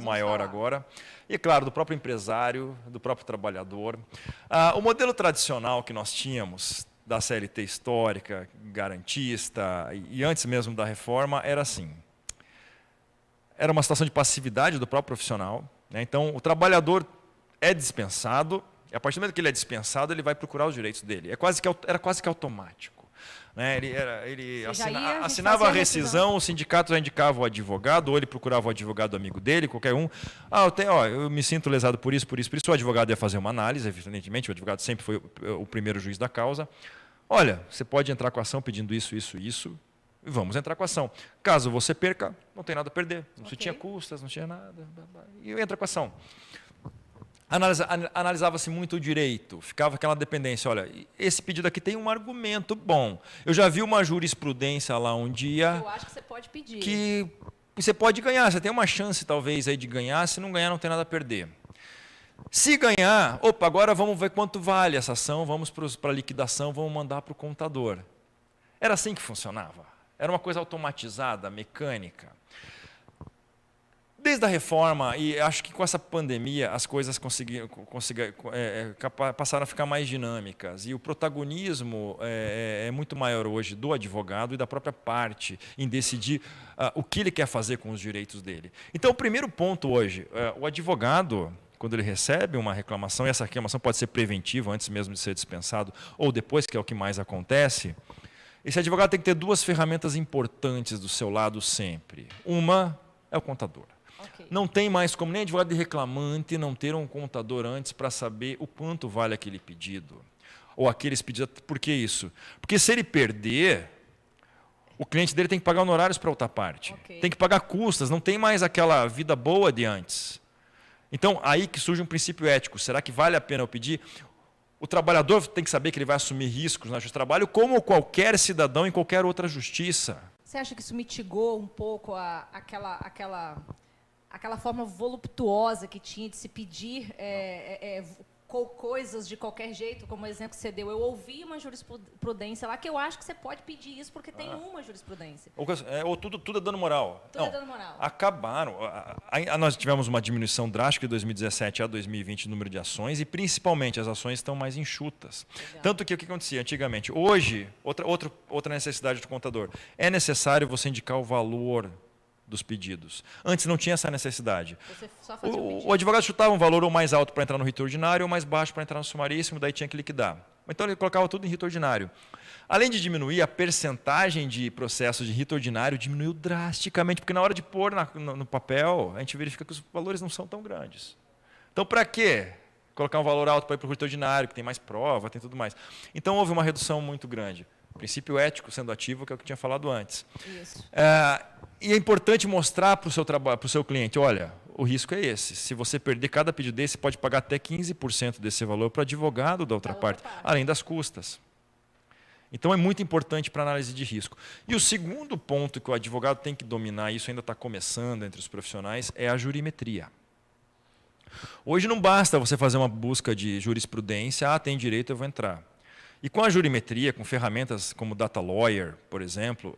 maior agora, e claro, do próprio empresário, do próprio trabalhador. O modelo tradicional que nós tínhamos da CLT histórica, garantista, e antes mesmo da reforma, era assim. Era uma situação de passividade do próprio profissional, né? Então, o trabalhador é dispensado, e a partir do momento que ele é dispensado, ele vai procurar os direitos dele. Era quase que automático. Né? Ele assinava a rescisão, o sindicato já indicava o advogado, ou ele procurava o advogado amigo dele, qualquer um. Eu me sinto lesado por isso. O advogado ia fazer uma análise, evidentemente, o advogado sempre foi o primeiro juiz da causa. Olha, você pode entrar com a ação pedindo isso, e vamos entrar com a ação. Caso você perca, não tem nada a perder. Não se tinha custas, não tinha nada. E entra com a ação. Analisava-se muito o direito, ficava aquela dependência. Olha, esse pedido aqui tem um argumento bom. Eu já vi uma jurisprudência lá um dia... Eu acho que você pode pedir. Que você pode ganhar, você tem uma chance talvez aí de ganhar, se não ganhar não tem nada a perder. Se ganhar, agora vamos ver quanto vale essa ação, vamos para a liquidação, vamos mandar para o contador. Era assim que funcionava. Era uma coisa automatizada, mecânica. Desde a reforma, e acho que com essa pandemia, as coisas passaram a ficar mais dinâmicas. E o protagonismo é muito maior hoje do advogado e da própria parte em decidir o que ele quer fazer com os direitos dele. Então, o primeiro ponto hoje, o advogado, quando ele recebe uma reclamação, e essa reclamação pode ser preventiva, antes mesmo de ser dispensado, ou depois, que é o que mais acontece, esse advogado tem que ter duas ferramentas importantes do seu lado sempre. Uma é o contador. Não tem mais como nem advogado de reclamante não ter um contador antes para saber o quanto vale aquele pedido. Ou aqueles pedidos. Por que isso? Porque se ele perder, o cliente dele tem que pagar honorários para outra parte. Tem que pagar custas, não tem mais aquela vida boa de antes. Então, aí que surge um princípio ético. Será que vale a pena eu pedir? O trabalhador tem que saber que ele vai assumir riscos na justiça do trabalho, como qualquer cidadão em qualquer outra justiça. Você acha que isso mitigou um pouco aquela forma voluptuosa que tinha de se pedir coisas de qualquer jeito, como o exemplo que você deu? Eu ouvi uma jurisprudência lá que eu acho que você pode pedir isso porque tem uma jurisprudência. Ou tudo é dano moral. Tudo é dano moral. Acabaram. Nós tivemos uma diminuição drástica de 2017 a 2020 no número de ações e, principalmente, as ações estão mais enxutas. Legal. Tanto que o que acontecia antigamente? Hoje, outra necessidade do contador. É necessário você indicar o valor dos pedidos. Antes não tinha essa necessidade. Você só fazia o advogado chutava um valor ou mais alto para entrar no rito ordinário ou mais baixo para entrar no sumaríssimo, daí tinha que liquidar. Então ele colocava tudo em rito ordinário. Além de diminuir, a percentagem de processos de rito ordinário diminuiu drasticamente, porque na hora de pôr no papel, a gente verifica que os valores não são tão grandes. Então, para quê? Colocar um valor alto para ir para o rito ordinário, que tem mais prova, tem tudo mais. Então, houve uma redução muito grande. Princípio ético sendo ativo, que é o que eu tinha falado antes. Isso. E é importante mostrar para o seu cliente, olha, o risco é esse. Se você perder cada pedido desse, você pode pagar até 15% desse valor para o advogado da outra parte, além das custas. Então, é muito importante para a análise de risco. E o segundo ponto que o advogado tem que dominar, isso ainda está começando entre os profissionais, é a jurimetria. Hoje não basta você fazer uma busca de jurisprudência, tem direito, eu vou entrar. E com a jurimetria, com ferramentas como Data Lawyer, por exemplo,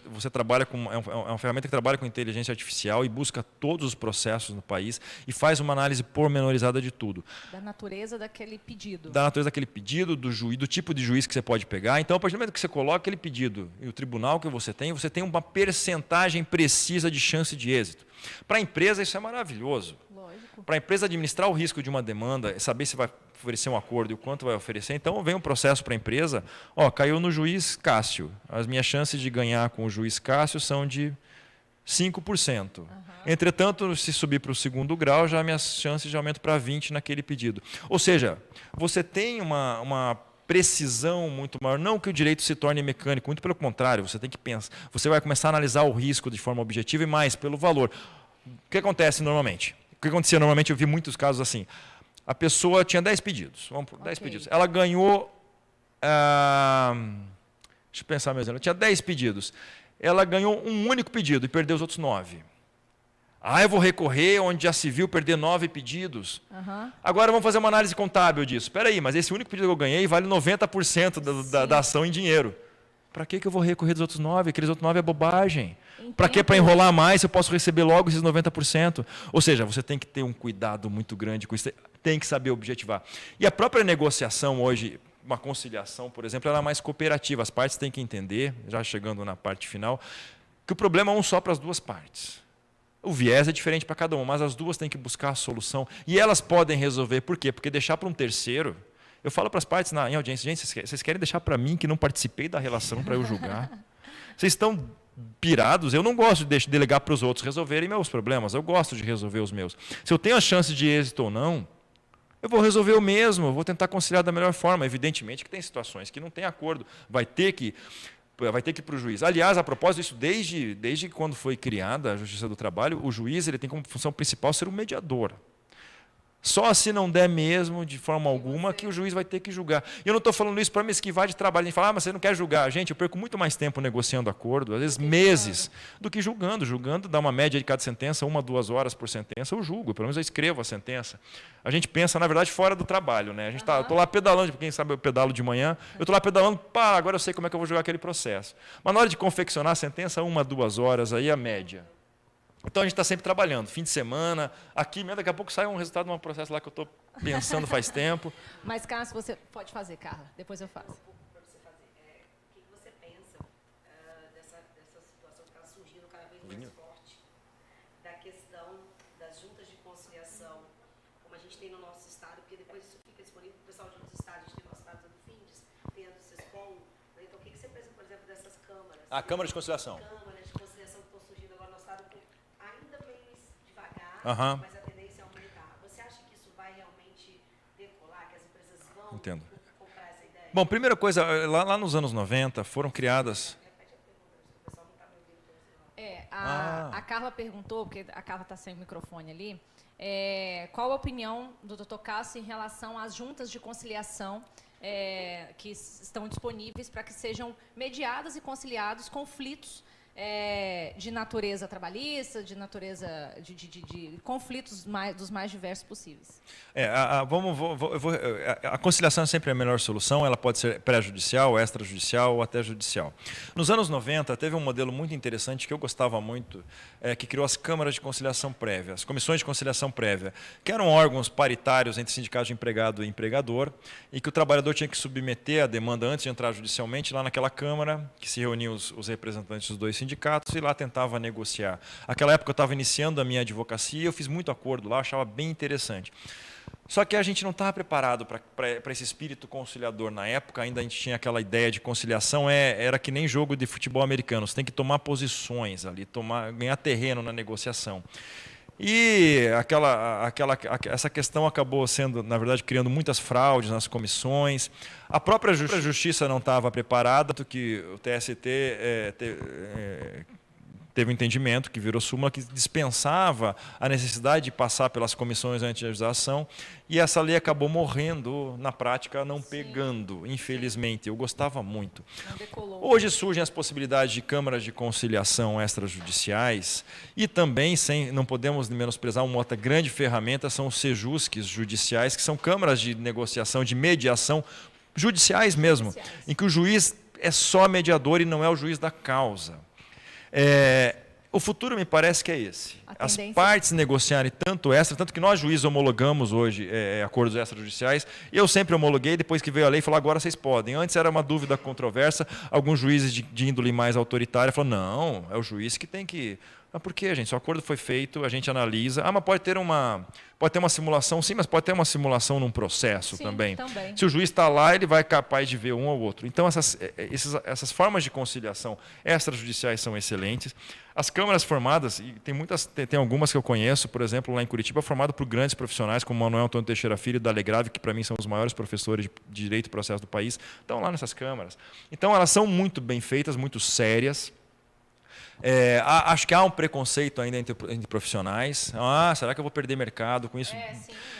você trabalha é uma ferramenta que trabalha com inteligência artificial e busca todos os processos no país e faz uma análise pormenorizada de tudo. Da natureza daquele pedido. Da natureza daquele pedido, do tipo de juiz que você pode pegar. Então, a partir do momento que você coloca aquele pedido e o tribunal que você tem uma percentagem precisa de chance de êxito. Para a empresa, isso é maravilhoso. Lógico. Para a empresa administrar o risco de uma demanda, saber se vai oferecer um acordo e o quanto vai oferecer. Então, vem um processo para a empresa, caiu no juiz Cássio. As minhas chances de ganhar com o juiz Cássio são de 5%. Entretanto, se subir para o segundo grau, já minhas chances já aumentam para 20% naquele pedido. Ou seja, você tem uma precisão muito maior. Não que o direito se torne mecânico, muito pelo contrário, você tem que pensar, você vai começar a analisar o risco de forma objetiva e mais pelo valor. O que acontece normalmente? O que acontecia normalmente, eu vi muitos casos assim. A pessoa tinha 10 pedidos. Vamos por 10 pedidos. Ela ganhou. Deixa eu pensar mesmo. Ela tinha 10 pedidos. Ela ganhou um único pedido e perdeu os outros 9. Eu vou recorrer onde já se viu perder 9 pedidos. Agora vamos fazer uma análise contábil disso. Espera aí, mas esse único pedido que eu ganhei vale 90% da ação em dinheiro. Para que eu vou recorrer dos outros 9? Aqueles outros 9 é bobagem. Para que? Para enrolar mais, eu posso receber logo esses 90%. Ou seja, você tem que ter um cuidado muito grande com isso. Tem que saber objetivar. E a própria negociação hoje, uma conciliação, por exemplo, ela é mais cooperativa. As partes têm que entender, já chegando na parte final, que o problema é um só para as duas partes. O viés é diferente para cada uma, mas as duas têm que buscar a solução. E elas podem resolver. Por quê? Porque deixar para um terceiro... Eu falo para as partes em audiência, gente, vocês querem deixar para mim que não participei da relação para eu julgar? Vocês estão pirados? Eu não gosto de delegar para os outros resolverem meus problemas. Eu gosto de resolver os meus. Se eu tenho a chance de êxito ou não, eu vou resolver o mesmo, eu vou tentar conciliar da melhor forma. Evidentemente que tem situações que não tem acordo, vai ter que ir para o juiz. Aliás, a propósito, isso desde quando foi criada a Justiça do Trabalho, o juiz ele tem como função principal ser um mediador. Só se não der mesmo, de forma alguma, que o juiz vai ter que julgar. E eu não estou falando isso para me esquivar de trabalho, nem falar, mas você não quer julgar. Gente, eu perco muito mais tempo negociando acordo, às vezes meses, do que julgando. Julgando dá uma média de cada sentença, 1 a 2 horas por sentença, eu julgo, pelo menos eu escrevo a sentença. A gente pensa, na verdade, fora do trabalho. Né? Eu estou lá pedalando, quem sabe eu pedalo de manhã, eu estou lá pedalando, agora eu sei como é que eu vou julgar aquele processo. Mas na hora de confeccionar a sentença, 1 a 2 horas, aí a média. Então a gente está sempre trabalhando, fim de semana, aqui mesmo, daqui a pouco sai um resultado de um processo lá que eu estou pensando faz tempo. Mas, Cássio, você pode fazer, Carla, depois eu faço. Para você fazer. O que você pensa dessa situação que está surgindo cada vez mais forte, da questão das juntas de conciliação, como a gente tem no nosso estado, porque depois isso fica disponível para o pessoal de outros estados, a gente tem no nosso estado do FINDES, tem a do SESCOM, né? Então o que você pensa, por exemplo, dessas câmaras? A Câmara de Conciliação. Mas a tendência é aumentar. Você acha que isso vai realmente decolar, que as empresas vão comprar essa ideia? Bom, primeira coisa, lá nos anos 90 foram criadas... A Carla perguntou, porque a Carla está sem o microfone ali, qual a opinião do Dr. Cássio em relação às juntas de conciliação que estão disponíveis para que sejam mediadas e conciliados conflitos de natureza trabalhista, de natureza de conflitos dos mais diversos possíveis. A conciliação é sempre a melhor solução, ela pode ser pré-judicial, extrajudicial ou até judicial. Nos anos 90, teve um modelo muito interessante que eu gostava muito, que criou as câmaras de conciliação prévia, as comissões de conciliação prévia, que eram órgãos paritários entre sindicatos de empregado e empregador, e que o trabalhador tinha que submeter a demanda antes de entrar judicialmente lá naquela câmara, que se reuniam os representantes dos dois sindicatos, e lá tentava negociar. Naquela época eu estava iniciando a minha advocacia, eu fiz muito acordo lá, achava bem interessante. Só que a gente não estava preparado para esse espírito conciliador. Na época ainda a gente tinha aquela ideia de conciliação, era que nem jogo de futebol americano, você tem que tomar posições ali, ganhar terreno na negociação. E essa questão acabou sendo, na verdade, criando muitas fraudes nas comissões. A própria justiça não estava preparada, tanto que o TST teve um entendimento, que virou súmula, que dispensava a necessidade de passar pelas comissões antes de ajuização, e essa lei acabou morrendo, na prática, não pegando, infelizmente. Eu gostava muito. Hoje surgem as possibilidades de câmaras de conciliação extrajudiciais, e também, não podemos menosprezar, uma outra grande ferramenta são os sejusques judiciais, que são câmaras de negociação, de mediação, judiciais mesmo, em que o juiz é só mediador e não é o juiz da causa. O futuro me parece que é esse. As partes negociarem tanto que nós juízes homologamos hoje acordos extrajudiciais, e eu sempre homologuei, depois que veio a lei, falou, agora vocês podem. Antes era uma dúvida controversa, alguns juízes de índole mais autoritária falaram, não, é o juiz que tem que Mas por quê, gente? Se o acordo foi feito, a gente analisa. Ah, mas pode ter uma simulação, sim, mas pode ter uma simulação num processo também. Se o juiz está lá, ele vai capaz de ver um ou outro. Então, essas formas de conciliação extrajudiciais são excelentes. As câmaras formadas, e tem algumas que eu conheço, por exemplo, lá em Curitiba, formado por grandes profissionais, como Manuel Antônio Teixeira Filho, da Alegrave, que para mim são os maiores professores de direito e processo do país, estão lá nessas câmaras. Então, elas são muito bem feitas, muito sérias. Acho que há um preconceito ainda entre profissionais. Será que eu vou perder mercado com isso? Sim, é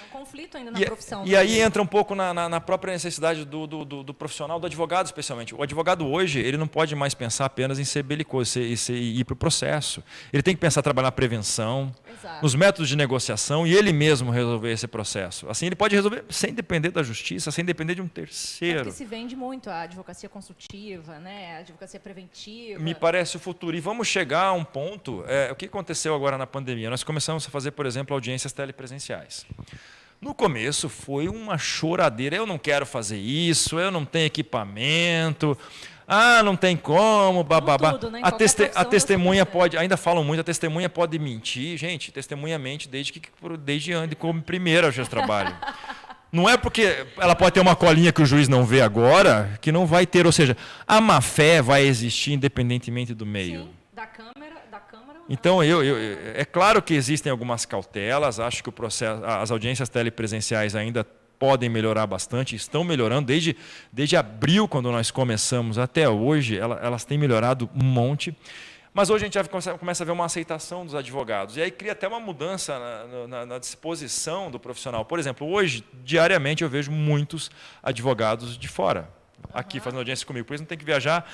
um conflito ainda na profissão. E aí entra um pouco na própria necessidade do profissional, do advogado especialmente. O advogado hoje, ele não pode mais pensar apenas em ser belicoso e ir para o processo. Ele tem que pensar em trabalhar na prevenção, nos métodos de negociação e ele mesmo resolver esse processo. Assim, ele pode resolver sem depender da justiça, sem depender de um terceiro. Porque se vende muito a advocacia consultiva, né? A advocacia preventiva. Me parece o futuro. E vamos chegar a um ponto, o que aconteceu agora na pandemia? Nós começamos a fazer, por exemplo, audiências telepresenciais. No começo foi uma choradeira, eu não quero fazer isso, eu não tenho equipamento, não tem como, bababá. A testemunha pode, ainda falam muito, a testemunha pode mentir. Gente, testemunha mente desde como primeiro o trabalho. Não é porque ela pode ter uma colinha que o juiz não vê agora, que não vai ter. Ou seja, a má-fé vai existir independentemente do meio. Sim, da Câmara. Então, é claro que existem algumas cautelas, acho que as audiências telepresenciais ainda podem melhorar bastante, estão melhorando, desde abril, quando nós começamos, até hoje, elas têm melhorado um monte. Mas hoje a gente já começa a ver uma aceitação dos advogados. E aí cria até uma mudança na disposição do profissional. Por exemplo, hoje, diariamente, eu vejo muitos advogados de fora, aqui fazendo audiência comigo, por isso não tem que viajar.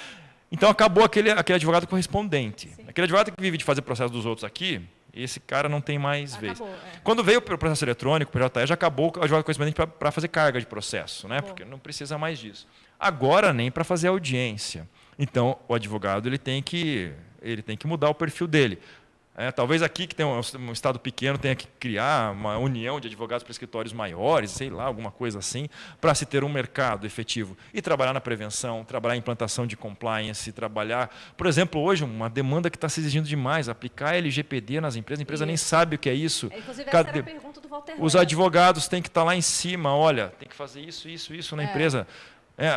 Então acabou aquele advogado correspondente. Sim. Aquele advogado que vive de fazer processo dos outros aqui, esse cara não tem mais vez. Quando veio o processo eletrônico, o PJE, já acabou o advogado correspondente para fazer carga de processo, né? Porque não precisa mais disso. Agora nem para fazer audiência. Então o advogado ele tem que mudar o perfil dele. Talvez aqui, que tem um estado pequeno, tenha que criar uma união de advogados para escritórios maiores, sei lá, alguma coisa assim, para se ter um mercado efetivo. E trabalhar na prevenção, trabalhar em implantação de compliance, trabalhar... Por exemplo, hoje, uma demanda que está se exigindo demais, aplicar LGPD nas empresas, a empresa nem sabe o que é isso. Inclusive, essa era a pergunta do Walter. Os advogados têm que estar lá em cima, olha, tem que fazer isso na empresa.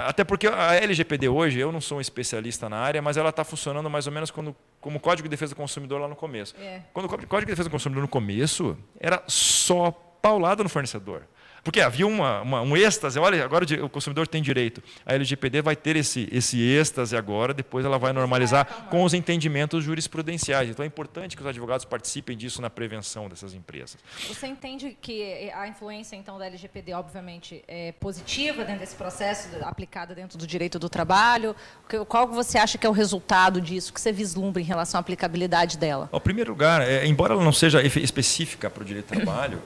Até porque a LGPD hoje, eu não sou um especialista na área, mas ela está funcionando mais ou menos como o Código de Defesa do Consumidor lá no começo. Quando o Código de Defesa do Consumidor no começo, era só paulada no fornecedor. Porque havia um êxtase, olha, agora o consumidor tem direito. A LGPD vai ter esse êxtase agora, depois ela vai normalizar com os entendimentos jurisprudenciais. Então é importante que os advogados participem disso na prevenção dessas empresas. Você entende que a influência, então, da LGPD, obviamente, é positiva dentro desse processo, aplicada dentro do direito do trabalho? Qual você acha que é o resultado disso? O que você vislumbra em relação à aplicabilidade dela? Em primeiro lugar, embora ela não seja específica para o direito do trabalho,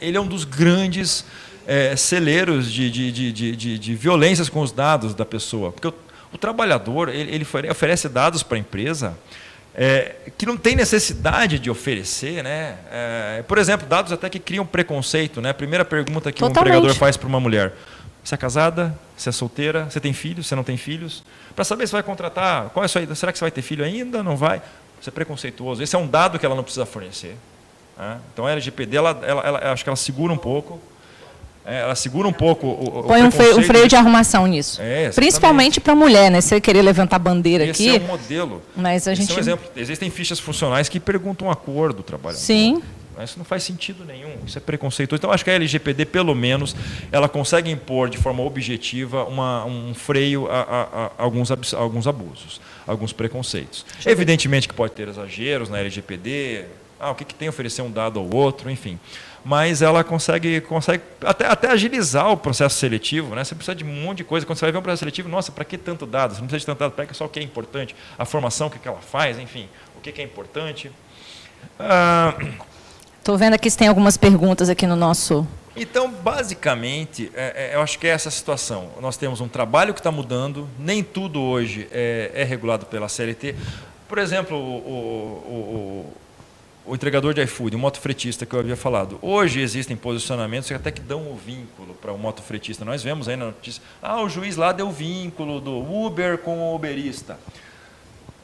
ele é um dos grandes celeiros de violências com os dados da pessoa. Porque o trabalhador ele oferece dados para a empresa que não tem necessidade de oferecer. Né? Por exemplo, dados até que criam preconceito. Né? A primeira pergunta que um empregador faz para uma mulher: você é casada? Você é solteira? Você tem filhos? Você não tem filhos? Para saber se vai contratar, qual é a sua ideia? Será que você vai ter filho ainda? Não vai? Você é preconceituoso. Esse é um dado que ela não precisa fornecer. Então a LGPD, acho que ela segura um pouco. Ela segura um pouco põe um freio de arrumação nisso. Principalmente para a mulher, né? Se você querer levantar bandeira aqui. Esse é um modelo. Mas a gente... Esse é um exemplo. Existem fichas funcionais que perguntam a cor do trabalhador. Sim. Isso não faz sentido nenhum. Isso é preconceituoso. Então acho que a LGPD, pelo menos, ela consegue impor de forma objetiva um freio a alguns abusos, alguns preconceitos. Evidentemente que pode ter exageros na LGPD. O que tem a oferecer um dado ao outro, enfim. Mas ela consegue até agilizar o processo seletivo. Né? Você precisa de um monte de coisa. Quando você vai ver um processo seletivo, nossa, para que tanto dado? Você não precisa de tanto dado, pega só o que é importante, a formação, o que ela faz, enfim, o que é importante. Estou vendo aqui se tem algumas perguntas aqui no nosso... Então, basicamente, eu acho que é essa situação. Nós temos um trabalho que está mudando, nem tudo hoje é regulado pela CLT. Por exemplo, o entregador de iFood, o motofretista que eu havia falado. Hoje existem posicionamentos que até que dão o vínculo para o motofretista. Nós vemos aí na notícia, o juiz lá deu vínculo do Uber com o Uberista.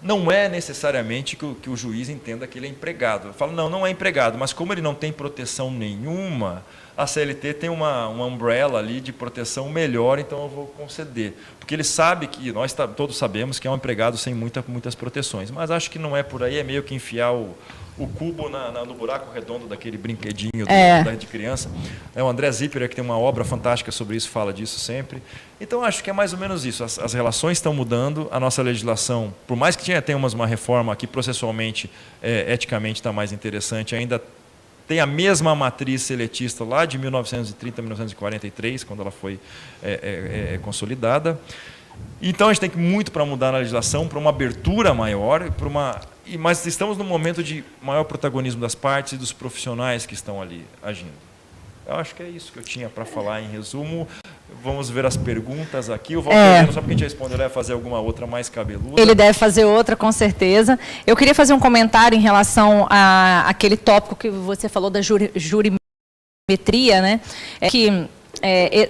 não é necessariamente que o juiz entenda que ele é empregado. Eu falo, não é empregado, mas como ele não tem proteção nenhuma, a CLT tem uma umbrella ali de proteção melhor, então eu vou conceder. Porque ele sabe que, nós todos sabemos que é um empregado sem muitas proteções, mas acho que não é por aí, é meio que enfiar o cubo no buraco redondo daquele brinquedinho de criança. O André Zipper, que tem uma obra fantástica sobre isso, fala disso sempre. Então, acho que é mais ou menos isso. As relações estão mudando, a nossa legislação, por mais que tenhamos uma reforma que processualmente, eticamente está mais interessante, ainda tem a mesma matriz seletista lá de 1930 a 1943, quando ela foi consolidada. Então, a gente tem muito para mudar na legislação, para uma abertura maior, mas estamos num momento de maior protagonismo das partes e dos profissionais que estão ali agindo. Eu acho que é isso que eu tinha para falar em resumo. Vamos ver as perguntas aqui. O Walter, só porque a gente respondeu, ele vai fazer alguma outra mais cabeluda. Ele deve fazer outra, com certeza. Eu queria fazer um comentário em relação àquele tópico que você falou da jurimetria, né?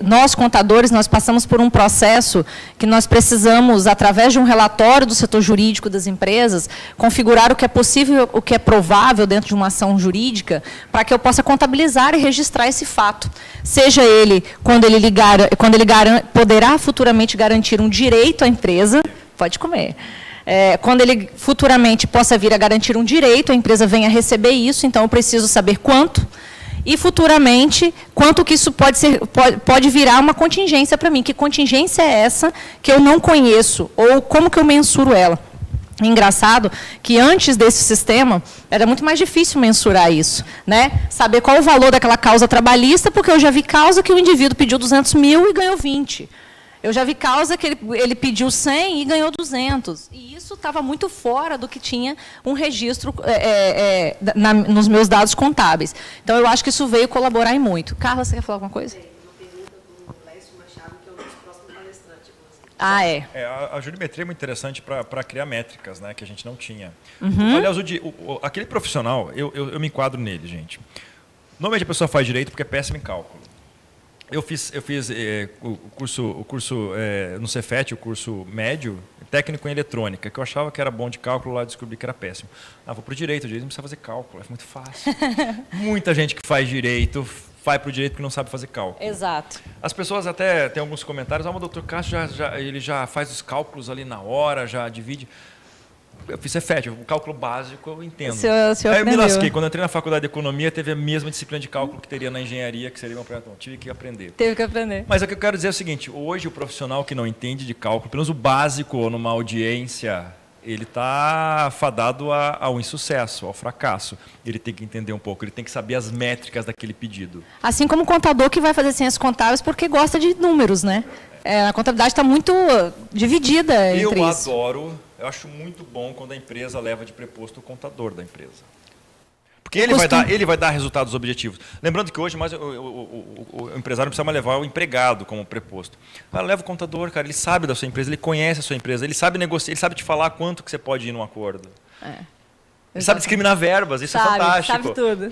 Nós, contadores, nós passamos por um processo que nós precisamos, através de um relatório do setor jurídico das empresas, configurar o que é possível, o que é provável dentro de uma ação jurídica, para que eu possa contabilizar e registrar esse fato. Seja ele, quando ele poderá futuramente garantir um direito à empresa, pode comer. Quando ele futuramente possa vir a garantir um direito, a empresa venha a receber isso, então eu preciso saber quanto, e futuramente, quanto que isso pode virar uma contingência para mim. Que contingência é essa que eu não conheço? Ou como que eu mensuro ela? Engraçado que antes desse sistema, era muito mais difícil mensurar isso, né? Saber qual o valor daquela causa trabalhista, porque eu já vi causa que o indivíduo pediu 200 mil e ganhou 20. Eu já vi causa que ele pediu 100 e ganhou 200. E isso estava muito fora do que tinha um registro nos meus dados contábeis. Então, eu acho que isso veio colaborar em muito. Carla, você quer falar alguma coisa? Uma pergunta do Lécio Machado, que é o nosso próximo palestrante. A jurimetria é muito interessante para criar métricas, né, que a gente não tinha. Uhum. Aliás, aquele profissional, eu me enquadro nele, gente. Normalmente a pessoa faz direito porque é péssimo em cálculo. Eu fiz o curso no Cefet, o curso médio, técnico em eletrônica, que eu achava que era bom de cálculo, lá descobri que era péssimo. Vou para o direito não precisa fazer cálculo, é muito fácil. Muita gente que faz direito vai para o direito que não sabe fazer cálculo. Exato. As pessoas até têm alguns comentários, mas o doutor Cássio ele já faz os cálculos ali na hora, já divide. Eu fiz Cefet, o cálculo básico eu entendo. Aí eu me lasquei. Quando eu entrei na faculdade de economia, teve a mesma disciplina de cálculo que teria na engenharia, que seria meu projeto. Tive que aprender. Teve que aprender. Mas o que eu quero dizer é o seguinte, hoje o profissional que não entende de cálculo, pelo menos o básico ou numa audiência, ele está fadado ao insucesso, ao fracasso. Ele tem que entender um pouco, ele tem que saber as métricas daquele pedido. Assim como o contador que vai fazer ciências contábeis porque gosta de números, né? A contabilidade está muito dividida entre isso. Eu acho muito bom quando a empresa leva de preposto o contador da empresa. Porque ele vai dar resultados objetivos. Lembrando que hoje mais o empresário não precisa mais levar o empregado como preposto. Leva o contador, cara, ele sabe da sua empresa, ele conhece a sua empresa, ele sabe negociar, ele sabe te falar quanto que você pode ir num acordo. Ele sabe discriminar verbas, isso é fantástico. Sabe tudo.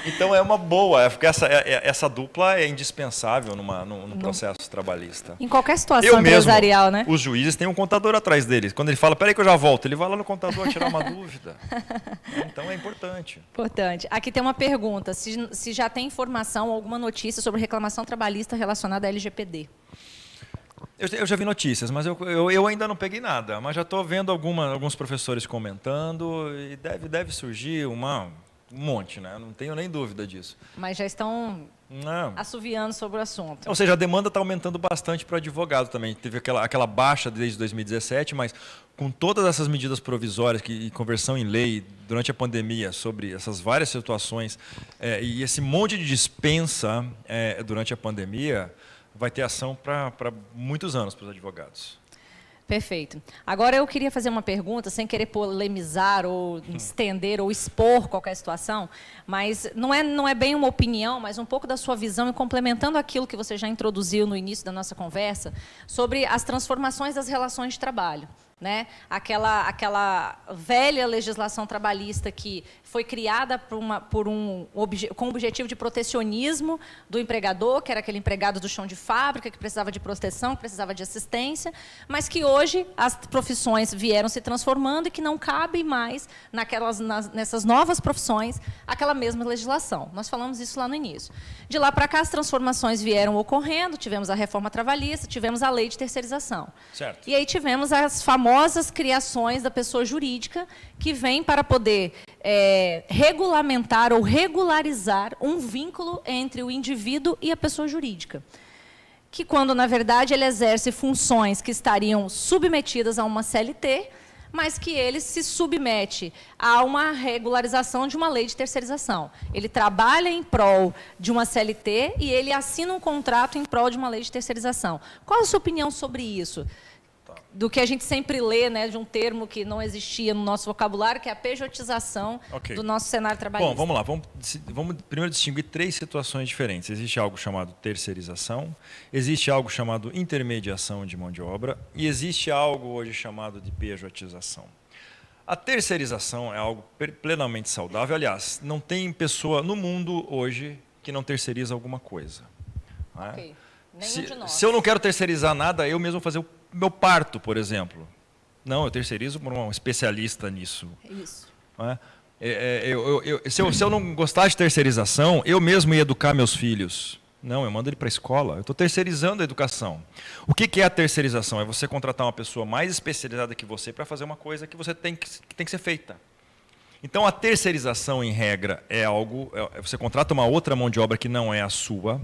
Então é uma boa, porque essa dupla é indispensável num processo trabalhista. Em qualquer situação empresarial, né? Os juízes têm um contador atrás deles. Quando ele fala, peraí que eu já volto, ele vai lá no contador tirar uma dúvida. Então é importante. Importante. Aqui tem uma pergunta, se já tem informação, alguma notícia sobre reclamação trabalhista relacionada à LGPD. Eu já vi notícias, mas eu ainda não peguei nada. Mas já estou vendo alguns professores comentando e deve surgir um monte, né? Não tenho nem dúvida disso. Mas já estão assoviando sobre o assunto. Ou seja, a demanda está aumentando bastante para o advogado também. Teve aquela baixa desde 2017, mas com todas essas medidas provisórias e conversão em lei durante a pandemia sobre essas várias situações e esse monte de dispensa durante a pandemia, vai ter ação para muitos anos para os advogados. Perfeito. Agora eu queria fazer uma pergunta, sem querer polemizar ou estender ou expor qualquer situação, mas não é bem uma opinião, mas um pouco da sua visão e complementando aquilo que você já introduziu no início da nossa conversa, sobre as transformações das relações de trabalho. né? Aquela velha legislação trabalhista que foi criada com o objetivo de protecionismo do empregador, que era aquele empregado do chão de fábrica, que precisava de proteção, que precisava de assistência, mas que hoje as profissões vieram se transformando e que não cabe mais nessas novas profissões aquela mesma legislação. Nós falamos isso lá no início. De lá para cá, as transformações vieram ocorrendo, tivemos a reforma trabalhista, tivemos a lei de terceirização. Certo. E aí tivemos as famosas criações da pessoa jurídica, que vem para poder regulamentar ou regularizar um vínculo entre o indivíduo e a pessoa jurídica. Que quando, na verdade, ele exerce funções que estariam submetidas a uma CLT, mas que ele se submete a uma regularização de uma lei de terceirização. Ele trabalha em prol de uma CLT e ele assina um contrato em prol de uma lei de terceirização. Qual a sua opinião sobre isso? Do que a gente sempre lê, né, de um termo que não existia no nosso vocabulário, que é a pejotização do nosso cenário trabalhista. Bom, vamos lá. Vamos primeiro distinguir 3 situações diferentes. Existe algo chamado terceirização, existe algo chamado intermediação de mão de obra e existe algo hoje chamado de pejotização. A terceirização é algo plenamente saudável. Aliás, não tem pessoa no mundo hoje que não terceiriza alguma coisa. Ok. Nenhum de nós. Se eu não quero terceirizar nada, eu mesmo vou fazer o meu parto, por exemplo. Não, eu terceirizo para um especialista nisso. Isso. Se eu não gostar de terceirização, eu mesmo ia educar meus filhos. Não, eu mando ele para a escola. Eu estou terceirizando a educação. O que é a terceirização? É você contratar uma pessoa mais especializada que você para fazer uma coisa que você tem que ser feita. Então, a terceirização, em regra, é algo... Você contrata uma outra mão de obra que não é a sua,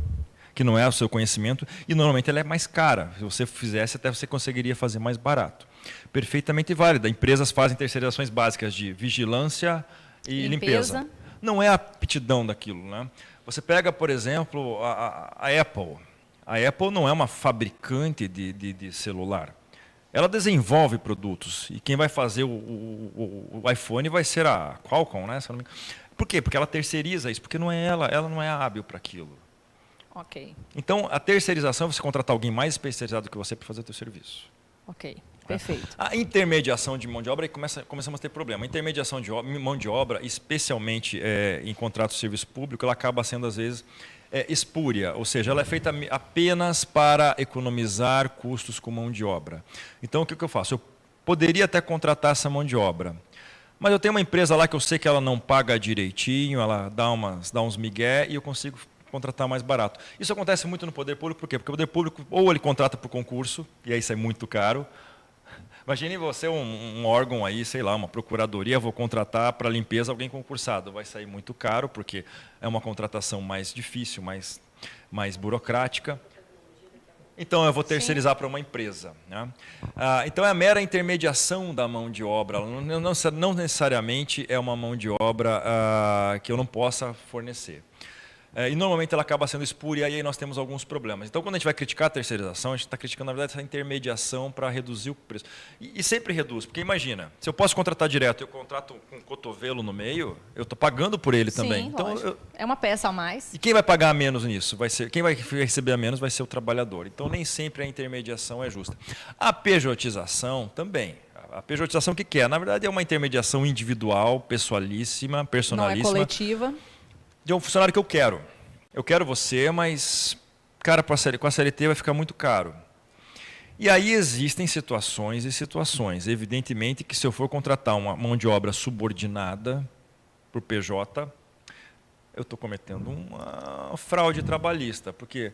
que não é o seu conhecimento, e normalmente ela é mais cara. Se você fizesse, até você conseguiria fazer mais barato. Perfeitamente válida. Empresas fazem terceirizações básicas de vigilância e limpeza. Não é a aptidão daquilo, né? Você pega, por exemplo, a Apple. A Apple não é uma fabricante de celular. Ela desenvolve produtos. E quem vai fazer o iPhone vai ser a Qualcomm, né? Por quê? Porque ela terceiriza isso. Porque não é ela não é hábil para aquilo. Ok. Então, a terceirização é você contratar alguém mais especializado que você para fazer o seu serviço. Ok, perfeito. A intermediação de mão de obra, aí começamos a ter problema. A intermediação de mão de obra, especialmente em contrato de serviço público, ela acaba sendo, às vezes, espúria. Ou seja, ela é feita apenas para economizar custos com mão de obra. Então, o que eu faço? Eu poderia até contratar essa mão de obra. Mas eu tenho uma empresa lá que eu sei que ela não paga direitinho, ela dá uns migué e eu consigo contratar mais barato. Isso acontece muito no poder público, por quê? Porque o poder público, ou ele contrata por concurso, e aí sai muito caro. Imagine você, um órgão aí, sei lá, uma procuradoria, vou contratar para limpeza alguém concursado. Vai sair muito caro, porque é uma contratação mais difícil, mais burocrática. Então, eu vou terceirizar para uma empresa, né? Então, é a mera intermediação da mão de obra. Não necessariamente é uma mão de obra que eu não possa fornecer. E normalmente ela acaba sendo espúria e aí nós temos alguns problemas. Então, quando a gente vai criticar a terceirização, a gente está criticando, na verdade, essa intermediação para reduzir o preço. E sempre reduz, porque imagina, se eu posso contratar direto, eu contrato com um cotovelo no meio, eu estou pagando por ele também. Então, é uma peça a mais. E quem vai pagar menos nisso? Quem vai receber a menos vai ser o trabalhador. Então, nem sempre a intermediação é justa. A pejotização também. A pejotização o que é? Na verdade, é uma intermediação individual, pessoalíssima, personalíssima. Não é coletiva. De um funcionário que eu quero. Eu quero você, mas, cara, com a CLT vai ficar muito caro. E aí existem situações e situações. Evidentemente que se eu for contratar uma mão de obra subordinada por PJ, eu estou cometendo uma fraude trabalhista, porque,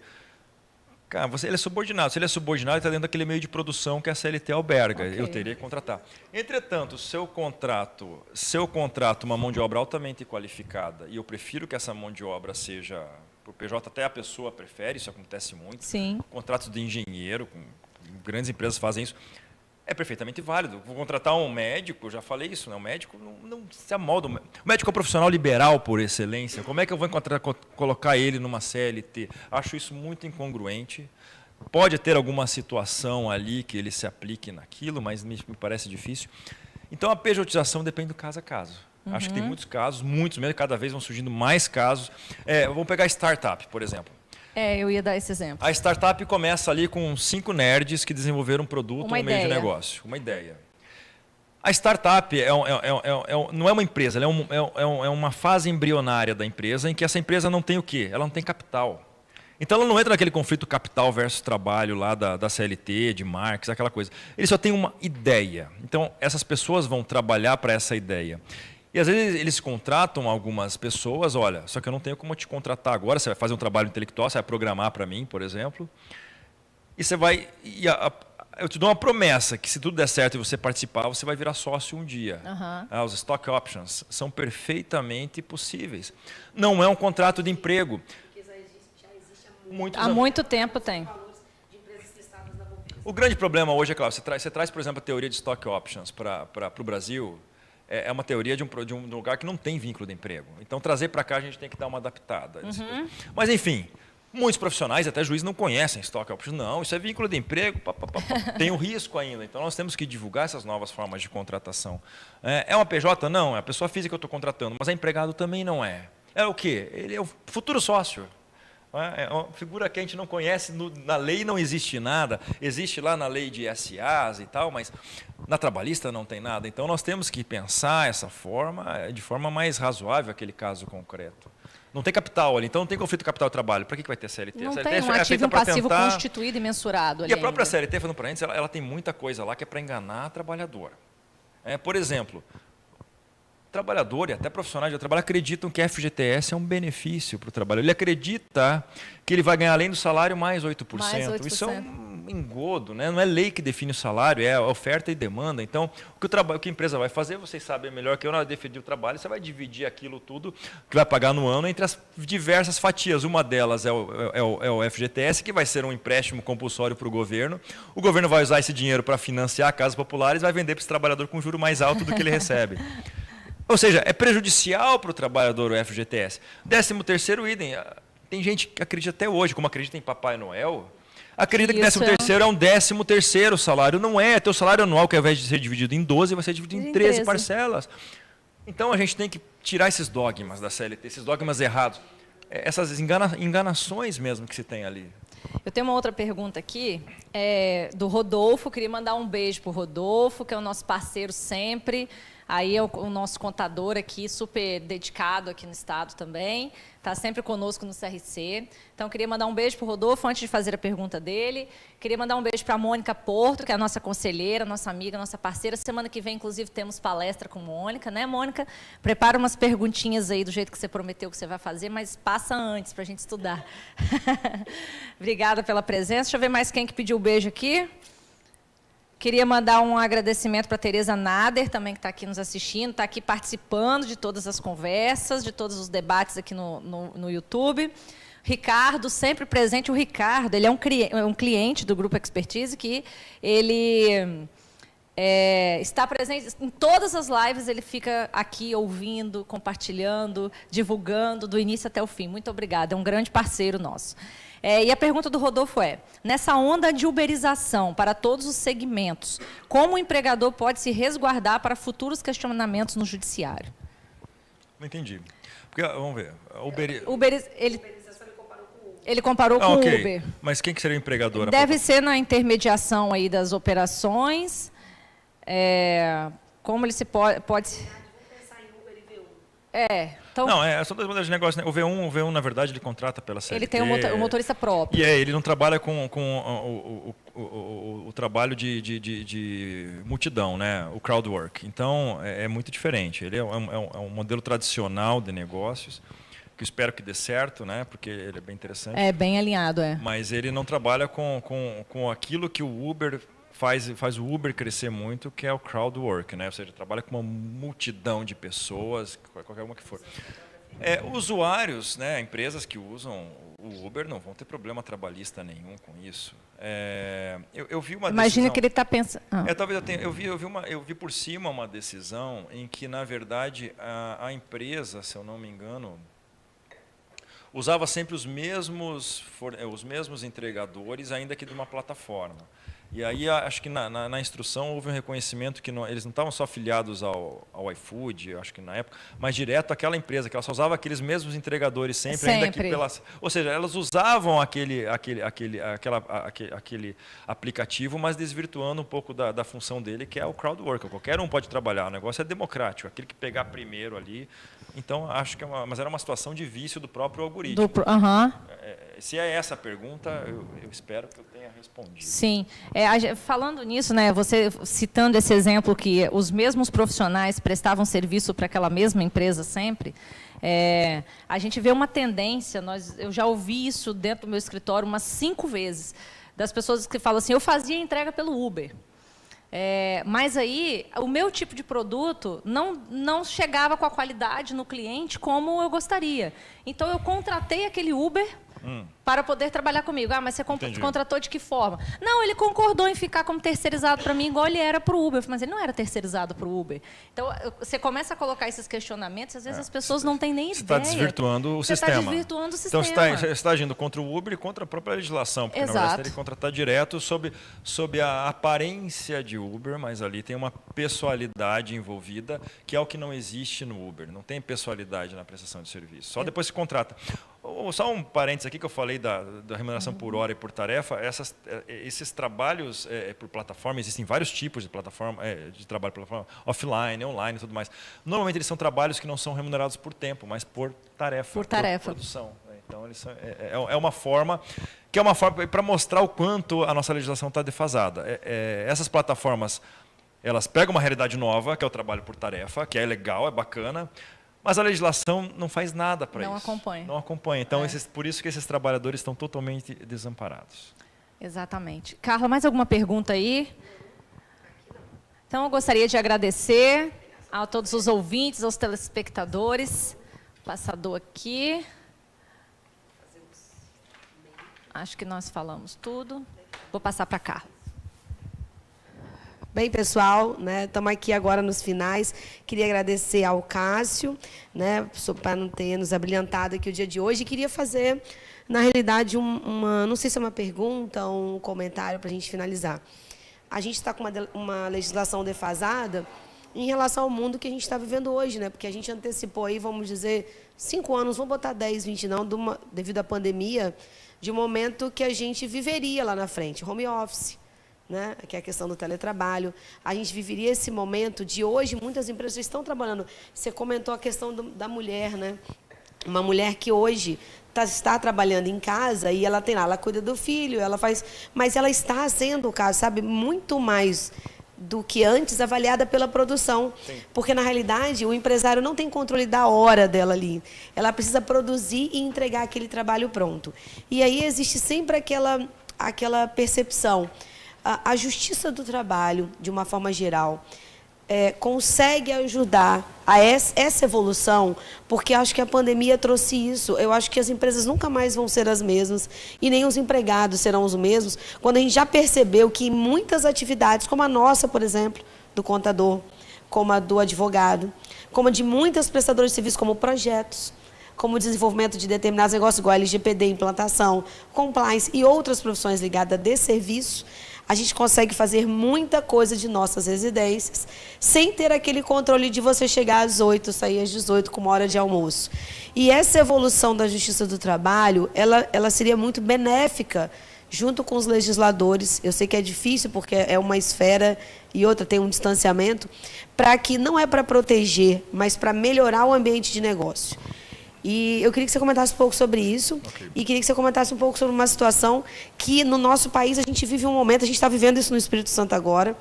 cara, ele é subordinado. Se ele é subordinado, ele está dentro daquele meio de produção que a CLT alberga. Okay. Eu teria que contratar. Entretanto, se eu contrato uma mão de obra altamente qualificada, e eu prefiro que essa mão de obra seja, por PJ, até a pessoa prefere, isso acontece muito. Sim. Contratos de engenheiro, grandes empresas fazem isso. É perfeitamente válido. Vou contratar um médico, já falei isso, né? O médico não se amolda. O médico é um profissional liberal por excelência. Como é que eu vou colocar ele numa CLT? Acho isso muito incongruente. Pode ter alguma situação ali que ele se aplique naquilo, mas me parece difícil. Então, a pejotização depende do caso a caso. Uhum. Acho que tem muitos casos, muitos mesmo, cada vez vão surgindo mais casos. Vamos pegar startup, por exemplo. Eu ia dar esse exemplo. A startup começa ali com 5 nerds que desenvolveram um produto no meio de negócio. Uma ideia. A startup não é uma empresa, ela é uma fase embrionária da empresa em que essa empresa não tem o quê? Ela não tem capital. Então ela não entra naquele conflito capital versus trabalho lá da CLT, de Marx, aquela coisa. Ele só tem uma ideia. Então essas pessoas vão trabalhar para essa ideia. E às vezes eles contratam algumas pessoas, olha, só que eu não tenho como te contratar agora, você vai fazer um trabalho intelectual, você vai programar para mim, por exemplo, e você vai... Eu te dou uma promessa que se tudo der certo e você participar, você vai virar sócio um dia. Os stock options são perfeitamente possíveis. Não é um contrato de emprego. Há muito tempo tem. O grande problema hoje é claro, você traz, por exemplo, a teoria de stock options para o Brasil, é uma teoria de um lugar que não tem vínculo de emprego. Então, trazer para cá a gente tem que dar uma adaptada. Mas, enfim... Muitos profissionais, até juízes, não conhecem stock options. Não, isso é vínculo de emprego, tem o risco ainda. Então, nós temos que divulgar essas novas formas de contratação. É uma PJ? Não, é a pessoa física que eu estou contratando, mas é empregado também não é. É o quê? Ele é o futuro sócio. É uma figura que a gente não conhece, na lei não existe nada. Existe lá na lei de SAs e tal, mas na trabalhista não tem nada. Então, nós temos que pensar essa forma de forma mais razoável, aquele caso concreto. Não tem capital ali, então não tem conflito de capital de trabalho. Para que vai ter CLT? Não a CLT tem um ativo e um passivo constituído e mensurado ali. E a própria ainda. CLT, falando para a gente, ela tem muita coisa lá que é para enganar a trabalhadora. Por exemplo, trabalhador e até profissionais de trabalho acreditam que a FGTS é um benefício para o trabalho. Ele acredita que ele vai ganhar além do salário mais 8%. Mais 8%. Isso é um engodo, né? Não é lei que define o salário, é oferta e demanda. Então, o que a empresa vai fazer, vocês sabem melhor que eu, na hora de definir o trabalho, você vai dividir aquilo tudo que vai pagar no ano entre as diversas fatias. Uma delas é o FGTS, que vai ser um empréstimo compulsório para o governo. O governo vai usar esse dinheiro para financiar casas populares e vai vender para esse trabalhador com juro mais alto do que ele recebe. Ou seja, é prejudicial para o trabalhador o FGTS. 13º idem. Tem gente que acredita até hoje, como acredita em Papai Noel, acredita que 13º é um 13º salário. Não é. Teu salário anual, que ao invés de ser dividido em 12, vai ser dividido em 13 parcelas. Então, a gente tem que tirar esses dogmas da CLT, esses dogmas errados. Essas enganações mesmo que se tem ali. Eu tenho uma outra pergunta aqui, do Rodolfo. Queria mandar um beijo para o Rodolfo, que é o nosso parceiro sempre. Aí é o nosso contador aqui, super dedicado aqui no estado também. Está sempre conosco no CRC. Então, queria mandar um beijo para o Rodolfo, antes de fazer a pergunta dele. Queria mandar um beijo para a Mônica Porto, que é a nossa conselheira, nossa amiga, nossa parceira. Semana que vem, inclusive, temos palestra com Mônica, né, Mônica? Prepara umas perguntinhas aí do jeito que você prometeu que você vai fazer, mas passa antes para a gente estudar. Obrigada pela presença. Deixa eu ver mais quem que pediu o beijo aqui. Queria mandar um agradecimento para a Tereza Nader, também que está aqui nos assistindo, está aqui participando de todas as conversas, de todos os debates aqui no YouTube. Ricardo, sempre presente. O Ricardo, ele é um cliente do Grupo Expertise, que ele está presente em todas as lives, ele fica aqui ouvindo, compartilhando, divulgando, do início até o fim. Muito obrigada, é um grande parceiro nosso. E a pergunta do Rodolfo é, nessa onda de uberização para todos os segmentos, como o empregador pode se resguardar para futuros questionamentos no judiciário? Não entendi. Porque, vamos ver. Ele comparou com o okay. Uber. Mas quem que seria o empregador? Deve ser na intermediação aí das operações. Como ele se pode... Então, não, são dois modelos de negócio. Né? O V1, na verdade, ele contrata pela CLT. Ele tem um motorista próprio. E ele não trabalha com o trabalho de multidão, né? O crowd work. Então, é muito diferente. Ele é um modelo tradicional de negócios, que eu espero que dê certo, né? Porque ele é bem interessante. É bem alinhado, Mas ele não trabalha com aquilo que o Uber faz o Uber crescer muito, que é o crowd work, né? Ou seja, trabalha com uma multidão de pessoas, qualquer uma que for. Usuários, né, empresas que usam o Uber não vão ter problema trabalhista nenhum com isso. Eu vi uma Imagina decisão, que ele está pensando... talvez eu vi por cima uma decisão em que, na verdade, a empresa, se eu não me engano, usava sempre os mesmos entregadores, ainda que de uma plataforma. E aí acho que na instrução houve um reconhecimento que eles não estavam só afiliados ao iFood, acho que na época, mas direto àquela empresa, que ela só usava aqueles mesmos entregadores sempre. Ainda que ou seja, elas usavam aquele aplicativo, mas desvirtuando um pouco da função dele, que é o crowd worker. Qualquer um pode trabalhar, o negócio é democrático, aquele que pegar primeiro ali. Então, acho que mas era uma situação de vício do próprio algoritmo. Se é essa a pergunta, eu espero que eu tenha respondido. Sim. Falando nisso, né, você citando esse exemplo que os mesmos profissionais prestavam serviço para aquela mesma empresa sempre, a gente vê uma tendência, eu já ouvi isso dentro do meu escritório umas 5 vezes, das pessoas que falam assim, eu fazia entrega pelo Uber. Mas aí, o meu tipo de produto não chegava com a qualidade no cliente como eu gostaria. Então, eu contratei aquele Uber para poder trabalhar comigo. Mas você contratou de que forma? Não, ele concordou em ficar como terceirizado para mim, igual ele era para o Uber. Mas ele não era terceirizado para o Uber. Então, você começa a colocar esses questionamentos, às vezes as pessoas não têm nem ideia. Você está desvirtuando o sistema. Você está desvirtuando o sistema. Então, você está agindo contra o Uber e contra a própria legislação. Porque, na verdade, você teria que contratar direto sob a aparência de Uber, mas ali tem uma pessoalidade envolvida, que é o que não existe no Uber. Não tem pessoalidade na prestação de serviço. Só depois se contrata. Só um parênteses aqui que eu falei da remuneração por hora e por tarefa. Esses trabalhos por plataforma, existem vários tipos de plataforma, de trabalho por plataforma, offline, online e tudo mais. Normalmente eles são trabalhos que não são remunerados por tempo, mas por tarefa. Por produção. Então é uma forma para mostrar o quanto a nossa legislação está defasada. Essas plataformas, elas pegam uma realidade nova, que é o trabalho por tarefa, que é legal, é bacana. Mas a legislação não faz nada para isso. Não acompanha. Então, por isso que esses trabalhadores estão totalmente desamparados. Exatamente. Carla, mais alguma pergunta aí? Então, eu gostaria de agradecer a todos os ouvintes, aos telespectadores. Passador aqui. Acho que nós falamos tudo. Vou passar para a Carla. Bem, pessoal, estamos aqui agora nos finais. Queria agradecer ao Cássio, para não ter nos abrilhantado aqui o dia de hoje. E queria fazer, na realidade, não sei se é uma pergunta ou um comentário para a gente finalizar. A gente está com uma legislação defasada em relação ao mundo que a gente está vivendo hoje, porque a gente antecipou aí, vamos dizer, 5 anos, vamos botar 10, 20 não, devido à pandemia, de um momento que a gente viveria lá na frente, home office. Que é a questão do teletrabalho. A gente viveria esse momento de hoje, muitas empresas estão trabalhando. Você comentou a questão da mulher, Uma mulher que hoje está trabalhando em casa e ela cuida do filho, mas ela está sendo, sabe, muito mais do que antes avaliada pela produção. Sim. Porque, na realidade, o empresário não tem controle da hora dela ali. Ela precisa produzir e entregar aquele trabalho pronto. E aí existe sempre aquela percepção. A Justiça do Trabalho, de uma forma geral, consegue ajudar a essa evolução, porque acho que a pandemia trouxe isso. Eu acho que as empresas nunca mais vão ser as mesmas e nem os empregados serão os mesmos, quando a gente já percebeu que muitas atividades, como a nossa, por exemplo, do contador, como a do advogado, como a de muitas prestadoras de serviço, como projetos, como o desenvolvimento de determinados negócios, igual a LGPD, implantação, compliance e outras profissões ligadas a desse serviço, a gente consegue fazer muita coisa de nossas residências sem ter aquele controle de você chegar às 8, sair às 18 com uma hora de almoço. E essa evolução da Justiça do Trabalho, ela seria muito benéfica junto com os legisladores. Eu sei que é difícil porque é uma esfera e outra tem um distanciamento, para que não é para proteger, mas para melhorar o ambiente de negócio. E eu queria que você comentasse um pouco sobre isso. Okay. E queria que você comentasse um pouco sobre uma situação que, no nosso país, a gente vive um momento, a gente está vivendo isso no Espírito Santo agora,